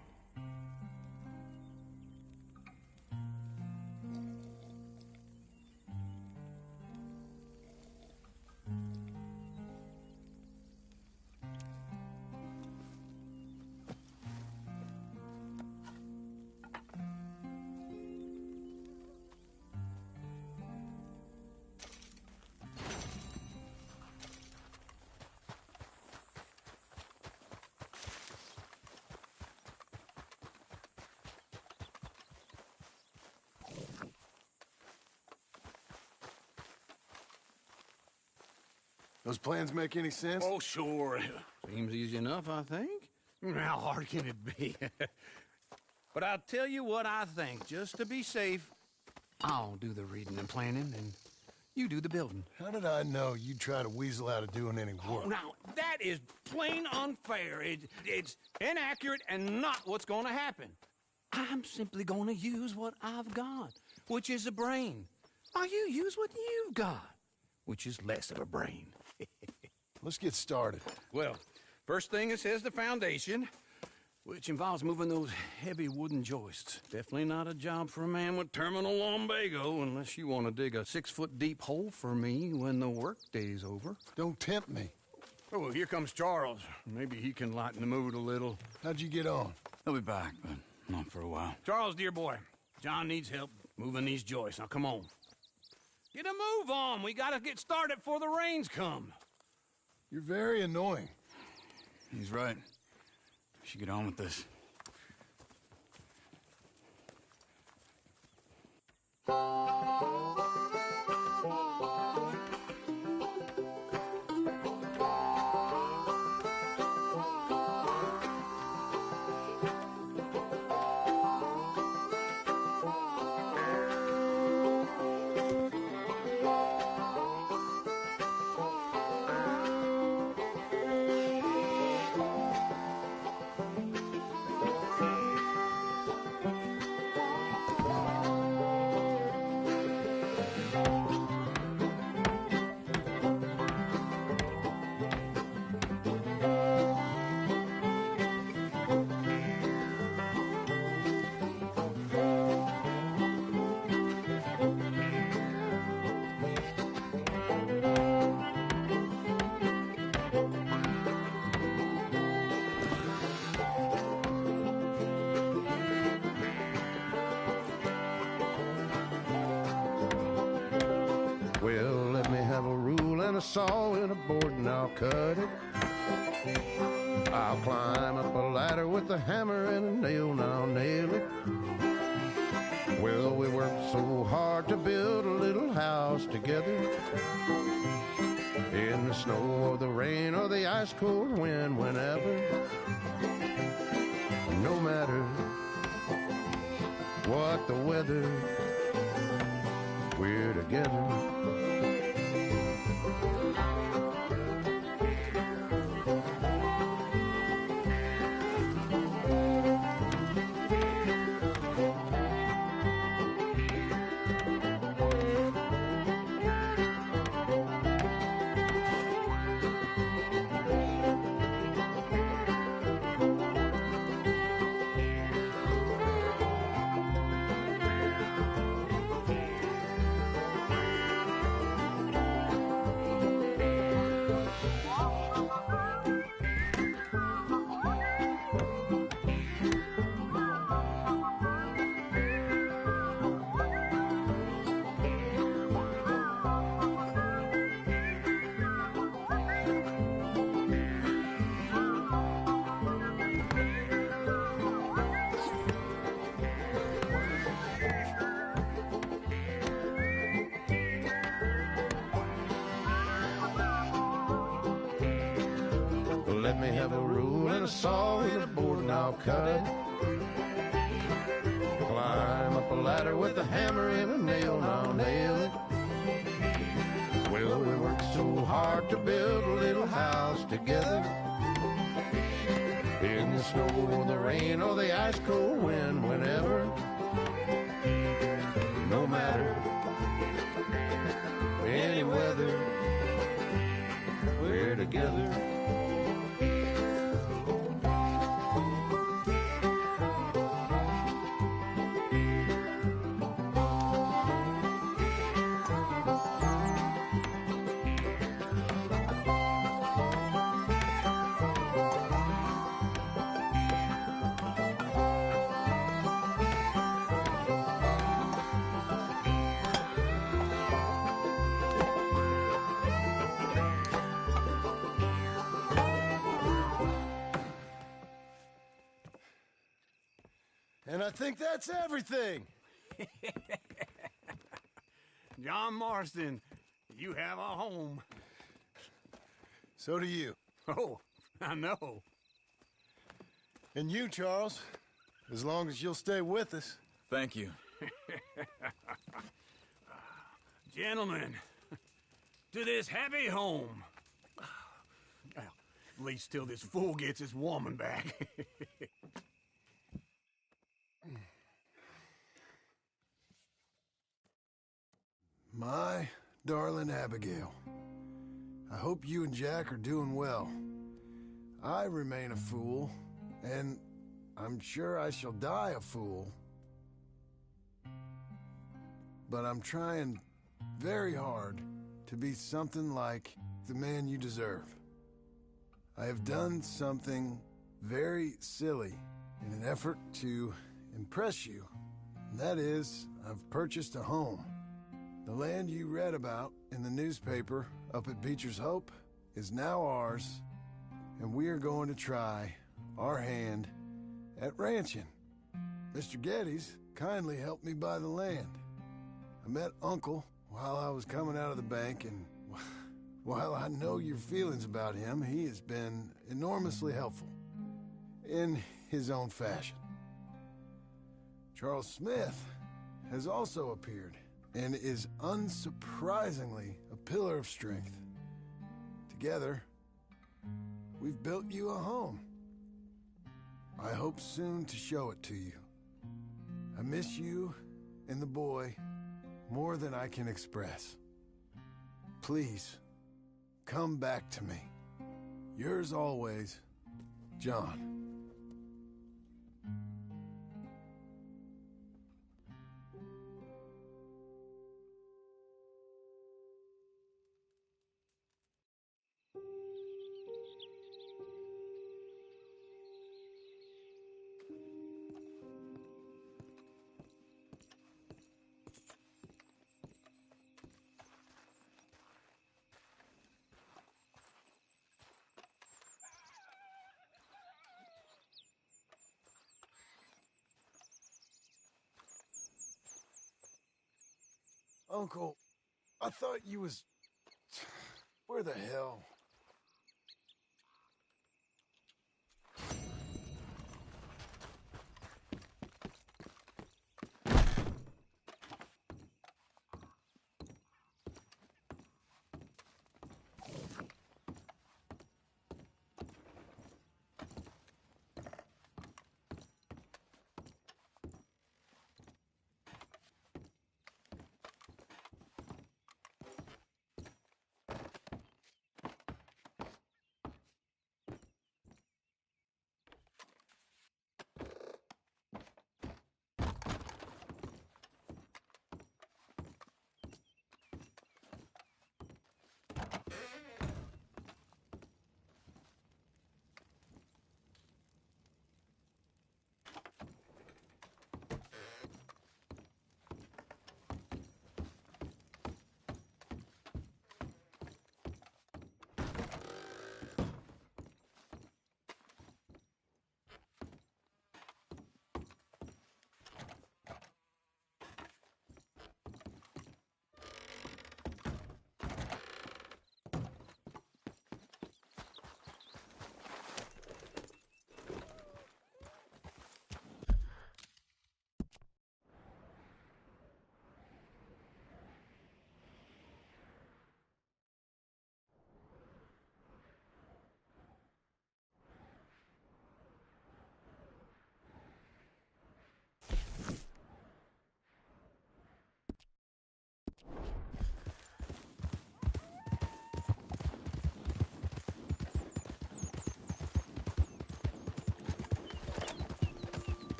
Those plans make any sense? Oh, sure. Seems easy enough, I think. How hard can it be? But I'll tell you what I think. Just to be safe, I'll do the reading and planning, and you do the building. How did I know you'd try to weasel out of doing any work? Oh, now, that is plain unfair. It's inaccurate and not what's going to happen. I'm simply going to use what I've got, which is a brain. Now, you use what you've got, which is less of a brain. Let's get started. Well, first thing it says the foundation, which involves moving those heavy wooden joists. Definitely not a job for a man with terminal lumbago, unless you want to dig a 6-foot deep hole for me when the workday's over. Don't tempt me. Oh, well, here comes Charles. Maybe he can lighten the mood a little. How'd you get on? He'll be back, but not for a while. Charles, dear boy, John needs help moving these joists. Now, come on. Get a move on. We gotta get started before the rains come. You're very annoying. He's right. We should get on with this. saw and a board and I'll cut it. I'll climb up a ladder with a hammer and a nail and I'll nail it. Well, we worked so hard to build a little house together. In the snow or the rain or the ice cold wind, whenever. No matter what the weather, we're together. Let me have a rule and a saw and a board and I'll cut it. Climb up a ladder with a hammer and a nail and I'll nail it. Well, we worked so hard to build a little house together. In the snow or the rain or the ice cold wind, whenever. No matter any weather, we're together. And I think that's everything. John Marston, you have a home. So do you. Oh, I know. And you, Charles, as long as you'll stay with us. Thank you. Gentlemen, to this happy home. Well, at least till this fool gets his woman back. My darling Abigail, I hope you and Jack are doing well. I remain a fool, and I'm sure I shall die a fool. But I'm trying very hard to be something like the man you deserve. I have done something very silly in an effort to impress you. And that is, I've purchased a home. The land you read about in the newspaper up at Beecher's Hope is now ours, and we are going to try our hand at ranching. Mr. Geddes kindly helped me buy the land. I met Uncle while I was coming out of the bank, and while I know your feelings about him, he has been enormously helpful in his own fashion. Charles Smith has also appeared and is unsurprisingly a pillar of strength. Together, we've built you a home. I hope soon to show it to you. I miss you and the boy more than I can express. Please, come back to me. Yours always, John. Uncle, I thought you was... Where the hell?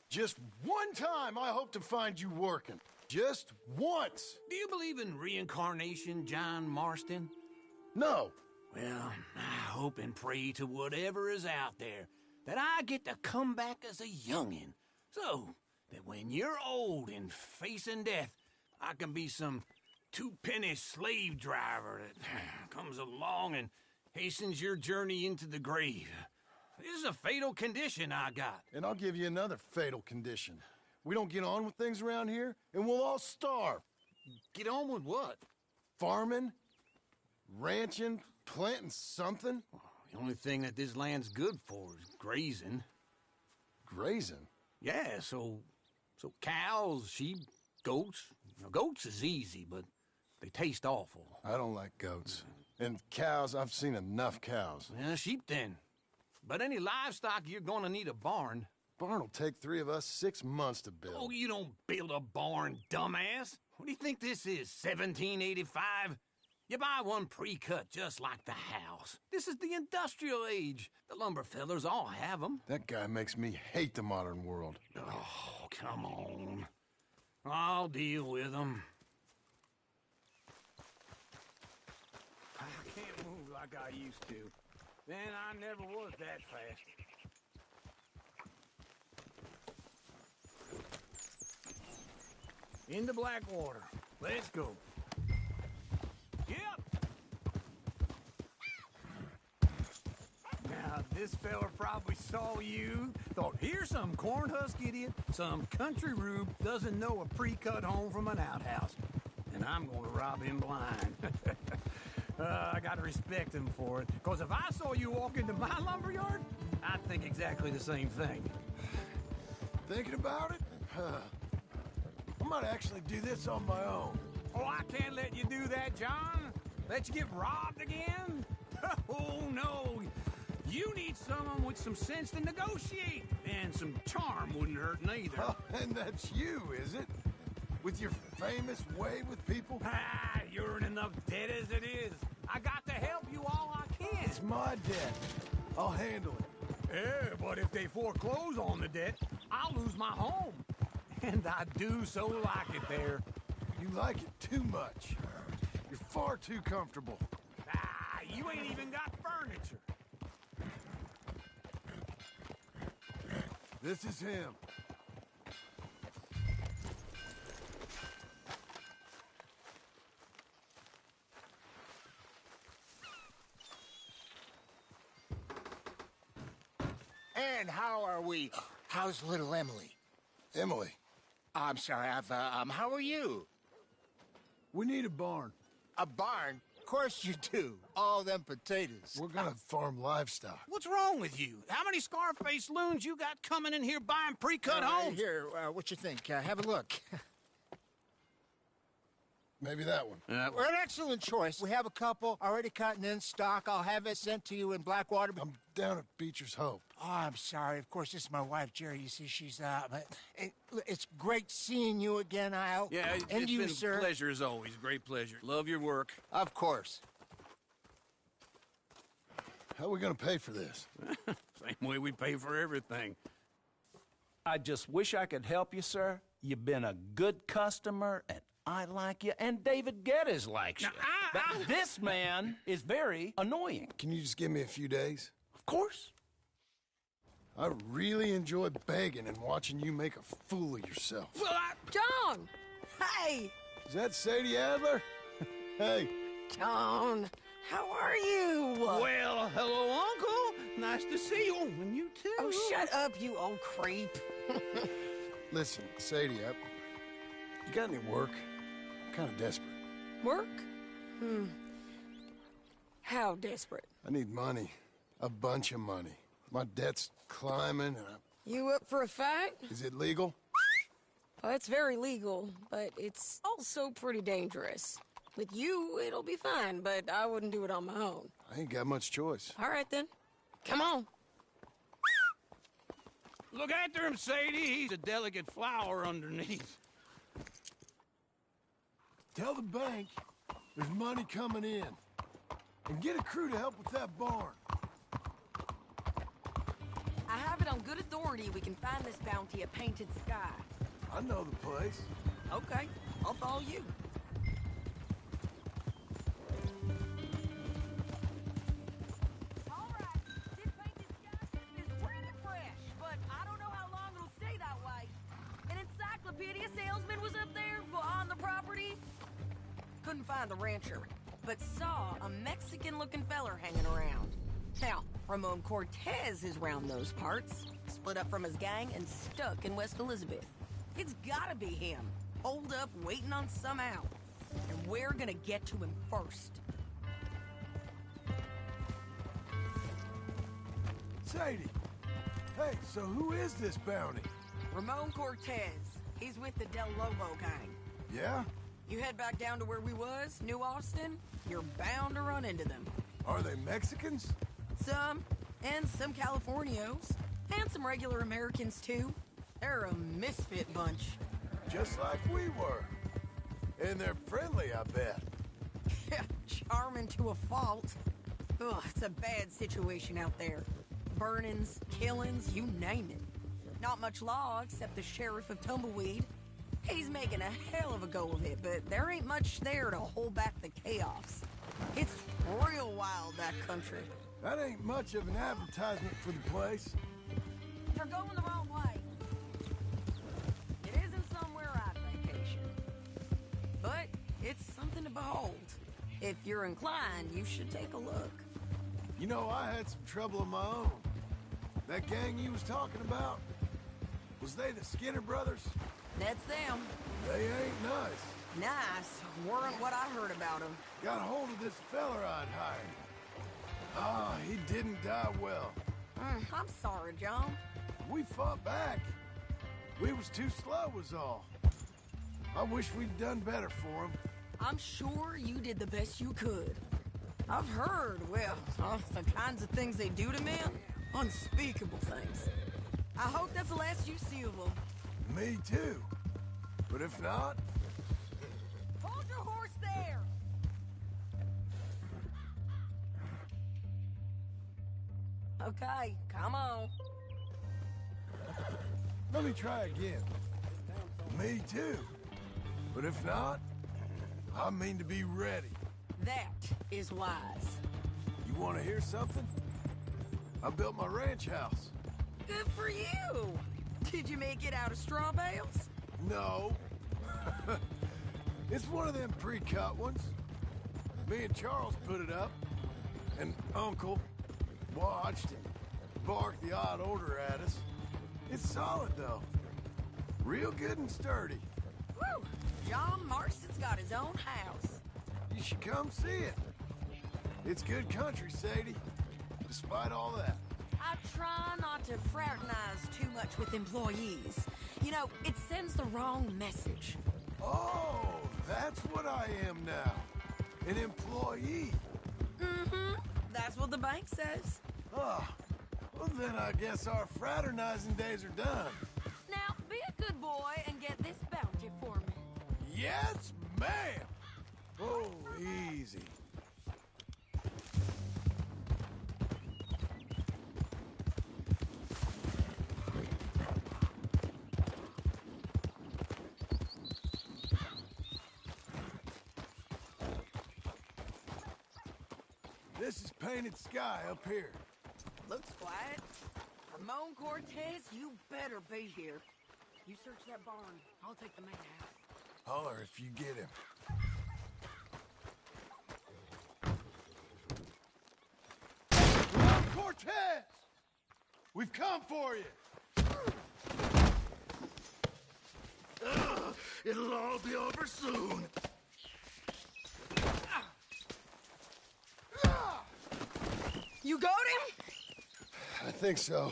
Just one time I hope to find you working. Just once. Do you believe in reincarnation, John Marston? No. Well, I hope and pray to whatever is out there that I get to come back as a youngin', so that when you're old and facing death, I can be some two-penny slave driver that comes along and hastens your journey into the grave. This is a fatal condition I got. And I'll give you another fatal condition. We don't get on with things around here, and we'll all starve. Get on with what? Farming, ranching, planting something. The only thing that this land's good for is grazing. Grazing? Yeah, so cows, sheep, goats. Now, goats is easy, but they taste awful. I don't like goats. And cows, I've seen enough cows. Yeah, sheep then. But any livestock, you're gonna need a barn. Barn will take 3 of us 6 months to build. Oh, you don't build a barn, dumbass. What do you think this is, 1785? You buy one pre-cut just like the house. This is the industrial age. The lumber fellers all have them. That guy makes me hate the modern world. Oh, come on. I'll deal with them. I can't move like I used to. Then I never was that fast. Into Blackwater. Let's go. Yep. Now, this fella probably saw you, thought, here's some cornhusk idiot, some country rube doesn't know a pre-cut home from an outhouse. And I'm gonna rob him blind. I gotta respect him for it, because if I saw you walk into my lumberyard, I'd think exactly the same thing. Thinking about it? I might actually do this on my own. Oh, I can't let you do that, John. Let you get robbed again? Oh, no. You need someone with some sense to negotiate, and some charm wouldn't hurt neither. Oh, and that's you, is it? With your famous way with people? Ah, you're in enough debt as it is. I got to help you all I can. It's my debt. I'll handle it. Yeah, but if they foreclose on the debt, I'll lose my home. And I do so like it there. You like it too much. You're far too comfortable. Ah, you ain't even got furniture. This is him. are we? How's little Emily? Emily? I'm sorry, how are you? We need a barn. A barn? Of course you do. All them potatoes. We're gonna farm livestock. What's wrong with you? How many Scarface loons you got coming in here buying pre-cut homes? Here, what you think? Have a look. Maybe that one. Well, an excellent choice. We have a couple already cut and in stock. I'll have it sent to you in Blackwater. I'm down at Beecher's Hope. Oh, I'm sorry. Of course, this is my wife, Jerry. You see, she's but it's great seeing you again, Al. Yeah, and it's you, been sir. a pleasure as always. Great pleasure. Love your work. Of course. How are we gonna pay for this? Same way we pay for everything. I just wish I could help you, sir. You've been a good customer, and I like you, and David Geddes likes you. But this man is very annoying. Can you just give me a few days? Of course. I really enjoy begging and watching you make a fool of yourself. Well, John! Hey! Is that Sadie Adler? Hey. John, how are you? Well, hello, Uncle. Nice to see you. And you too. Oh, shut up, you old creep. Listen, Sadie, you got any work? I'm kind of desperate. Work? How desperate? I need money. A bunch of money. My debt's climbing, and You up for a fight? Is it legal? Well, it's very legal, but it's also pretty dangerous. With you, it'll be fine, but I wouldn't do it on my own. I ain't got much choice. All right, then. Come on. Look after him, Sadie. He's a delicate flower underneath. Tell the bank there's money coming in. And get a crew to help with that barn. I have it on good authority we can find this bounty at Painted Sky. I know the place. Okay, I'll follow you. Salesman was up there on the property. Couldn't find the rancher, but saw a Mexican-looking feller hanging around. Now, Ramon Cortez is round those parts, split up from his gang and stuck in West Elizabeth. It's gotta be him, holed up waiting on some out. And we're gonna get to him first. Sadie, hey, so who is this bounty? Ramon Cortez. He's with the Del Lobo gang. Yeah? You head back down to where we was, New Austin, you're bound to run into them. Are they Mexicans? Some, and some Californios, and some regular Americans too. They're a misfit bunch. Just like we were. And they're friendly, I bet. Yeah, charming to a fault. Ugh, it's a bad situation out there. Burnings, killings, you name it. Not much law except the sheriff of Tumbleweed. He's making a hell of a go of it, but there ain't much there to hold back the chaos. It's real wild, that country. That ain't much of an advertisement for the place. You're going the wrong way. It isn't somewhere I'd vacation. But it's something to behold. If you're inclined, you should take a look. You know, I had some trouble of my own. That gang you was talking about, was they the Skinner brothers? That's them. They ain't nice. Nice weren't what I heard about them. Got hold of this feller I'd hired. Ah, he didn't die well. I'm sorry, John. We fought back. We was too slow was all. I wish we'd done better for him. I'm sure you did the best you could. I've heard, well, the kinds of things they do to men. Unspeakable things. I hope that's the last you see of them. Me too. But if not... Hold your horse there! Okay, come on. Let me try again. Me too. But if not, I mean to be ready. That is wise. You want to hear something? I built my ranch house. Good for you! Did you make it out of straw bales? No. It's one of them pre-cut ones. Me and Charles put it up, and Uncle watched and barked the odd order at us. It's solid, though. Real good and sturdy. Woo! John Marston's got his own house. You should come see it. It's good country, Sadie. Despite all that. I try not to fraternize too much with employees. You know, it sends the wrong message. Oh, that's what I am now. An employee. Mm-hmm. That's what the bank says. Oh, well then I guess our fraternizing days are done. Now, be a good boy and get this bounty for me. Yes, ma'am. Oh, easy. This is painted sky up here. Looks quiet. Ramon Cortez, you better be here. You search that barn. I'll take the main house. Holler if you get him. Ramon Cortez! We've come for you! It'll all be over soon. You got him? I think so.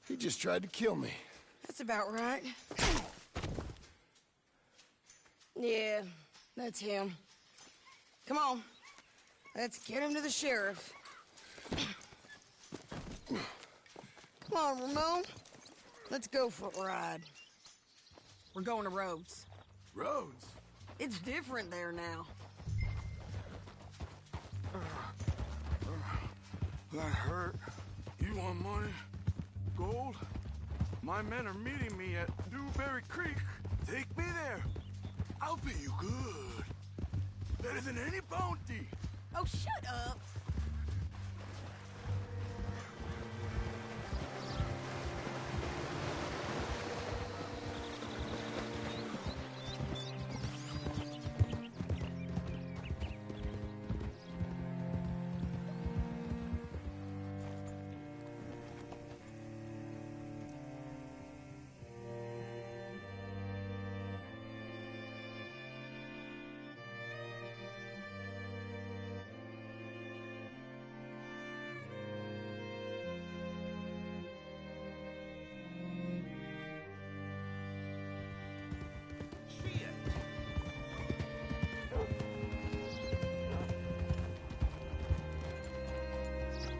He just tried to kill me. That's about right. Yeah, that's him. Come on. Let's get him to the sheriff. Come on, Ramon. Let's go for a ride. We're going to Rhodes. Rhodes? It's different there now. That hurt. You want money? Gold? My men are meeting me at Dewberry Creek. Take me there. I'll pay you good. Better than any bounty. Oh, shut up.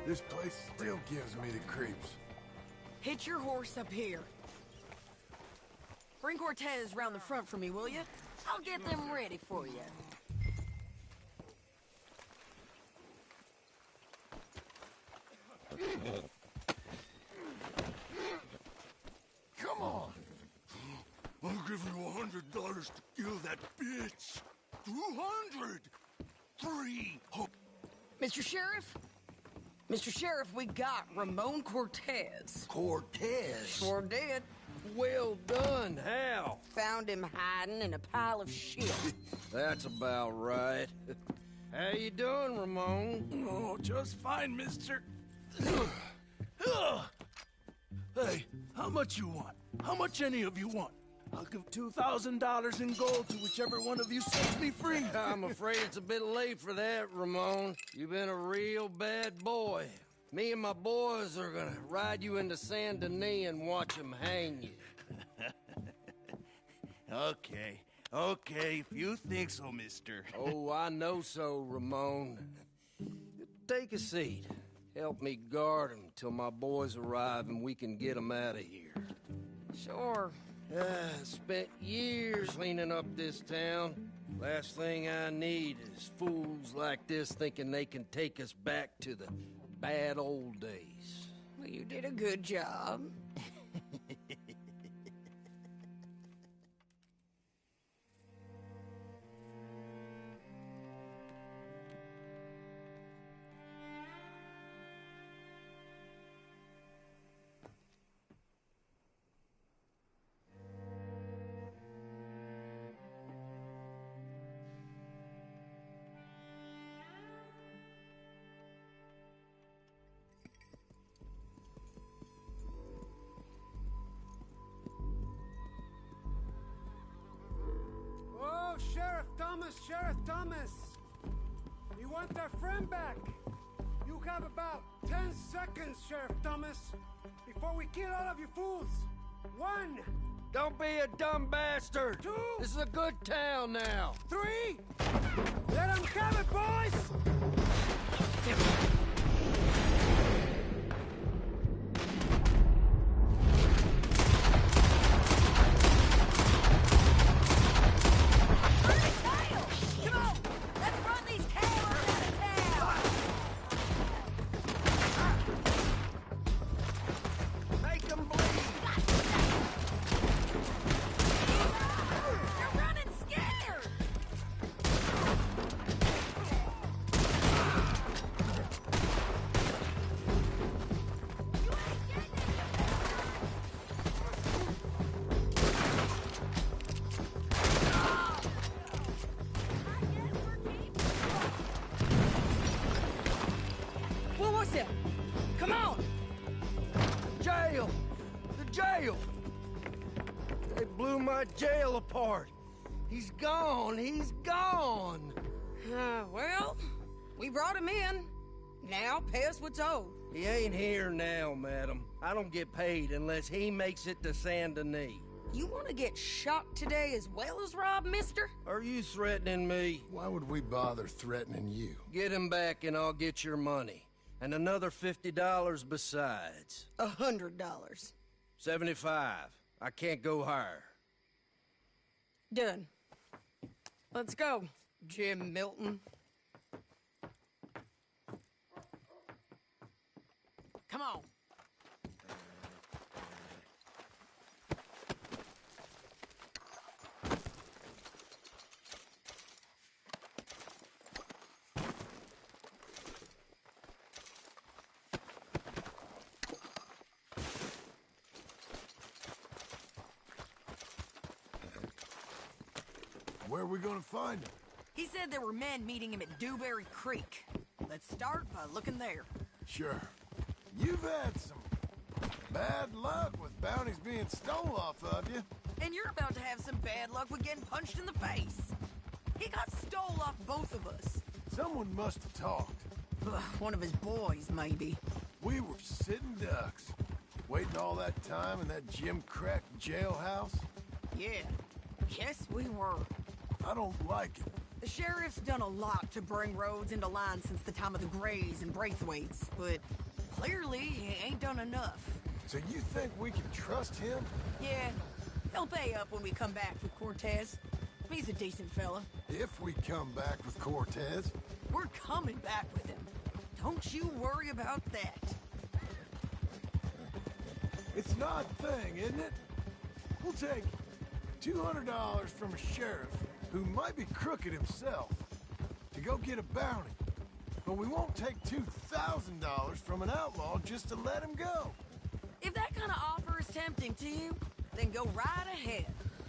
This place still gives me the creeps. Hitch your horse up here. Bring Cortez round the front for me, will you? I'll get them ready for you. Come on. I'll give you $100 to kill that bitch. 200. 3. Mr. Sheriff? Mr. Sheriff, we got Ramon Cortez. Cortez? Sure did. Well done. How? Found him hiding in a pile of shit. That's about right. How you doing, Ramon? Oh, just fine, mister. Hey, how much you want? How much any of you want? I'll give $2,000 in gold to whichever one of you sets me free. I'm afraid it's a bit late for that, Ramon. You've been a real bad boy. Me and my boys are gonna ride you into Saint Denis and watch them hang you. Okay, if you think so, mister. Oh, I know so, Ramon. Take a seat. Help me guard him till my boys arrive and we can get them out of here. Sure. Spent years cleaning up this town. Last thing I need is fools like this thinking they can take us back to the bad old days. Well, you did a good job. Thomas, Sheriff Thomas! We want our friend back! You have about 10 seconds, Sheriff Thomas, before we kill all of you fools! 1! Don't be a dumb bastard! 2! This is a good town now! 3! Let them have it, boys! Come on! Jail! The jail! They blew my jail apart. He's gone. He's gone. Well, we brought him in. Now pay us what's owed. He ain't here now, madam. I don't get paid unless he makes it to Saint Denis. You want to get shot today as well as Rob, mister? Are you threatening me? Why would we bother threatening you? Get him back and I'll get your money. And another $50 besides. $100. 75. I can't go higher. Done. Let's go, Jim Milton. Come on. Where are we gonna find him? He said there were men meeting him at Dewberry Creek. Let's start by looking there. Sure. You've had some bad luck with bounties being stole off of you. And you're about to have some bad luck with getting punched in the face. He got stole off both of us. Someone must have talked. One of his boys, maybe. We were sitting ducks, waiting all that time in that Jim Crack jailhouse. Yeah. Yes, we were. I don't like it. The sheriff's done a lot to bring roads into line since the time of the Grays and Braithwaites, but clearly he ain't done enough. So you think we can trust him? Yeah, he'll pay up when we come back with Cortez. He's a decent fella. If we come back with Cortez. We're coming back with him. Don't you worry about that. It's an odd thing, isn't it? We'll take $200 from a sheriff who might be crooked himself to go get a bounty. But we won't take $2,000 from an outlaw just to let him go. If that kind of offer is tempting to you, then go right ahead.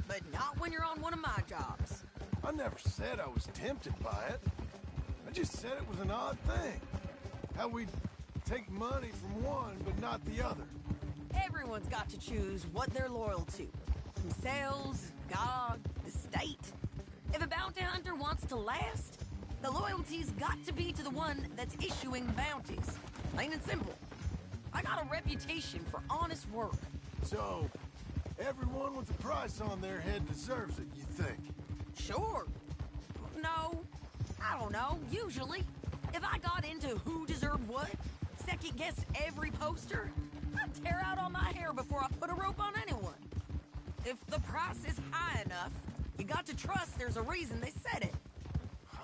But not when you're on one of my jobs. I never said I was tempted by it. I just said it was an odd thing. How we'd take money from one but not the other. Everyone's got to choose what they're loyal to. Themselves, God, the state. If a bounty hunter wants to last, the loyalty's got to be to the one that's issuing bounties. Plain and simple. I got a reputation for honest work. So, everyone with a price on their head deserves it, you think? Sure. No, I don't know, usually. If I got into who deserved what, second-guessed every poster, I'd tear out all my hair before I put a rope on anyone. If the price is high enough, you got to trust there's a reason they said it.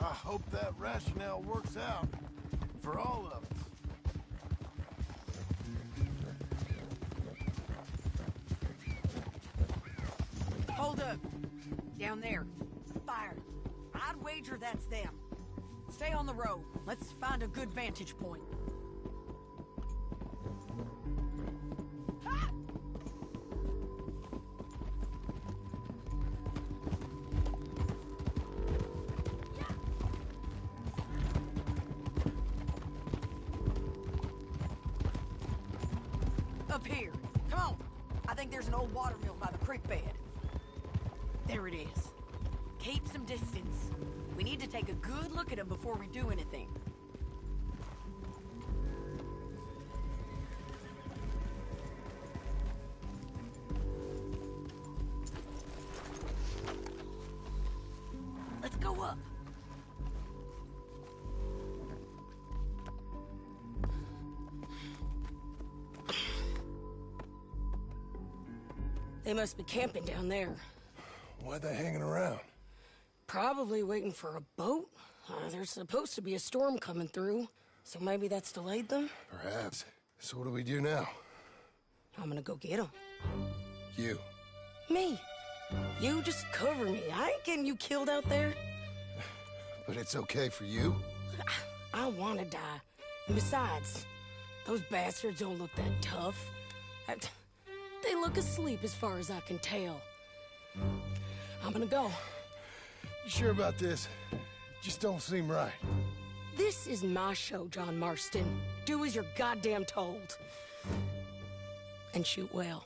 I hope that rationale works out for all of us. Hold up. Down there. Fire. I'd wager that's them. Stay on the road. Let's find a good vantage point. Ah! Up here. Come on. I think there's an old water mill by the creek bed. There it is. Keep some distance. We need to take a good look at him before we do anything. Let's go up. They must be camping down there. Why are they hanging around? Probably waiting for a boat. There's supposed to be a storm coming through, so maybe that's delayed them? Perhaps. So what do we do now? I'm gonna go get them. You. Me. You just cover me. I ain't getting you killed out there. But it's okay for you? I wanna die. And besides, those bastards don't look that tough. They look asleep as far as I can tell. I'm gonna go. You sure about this? Just don't seem right. This is my show, John Marston. Do as you're goddamn told. And shoot well.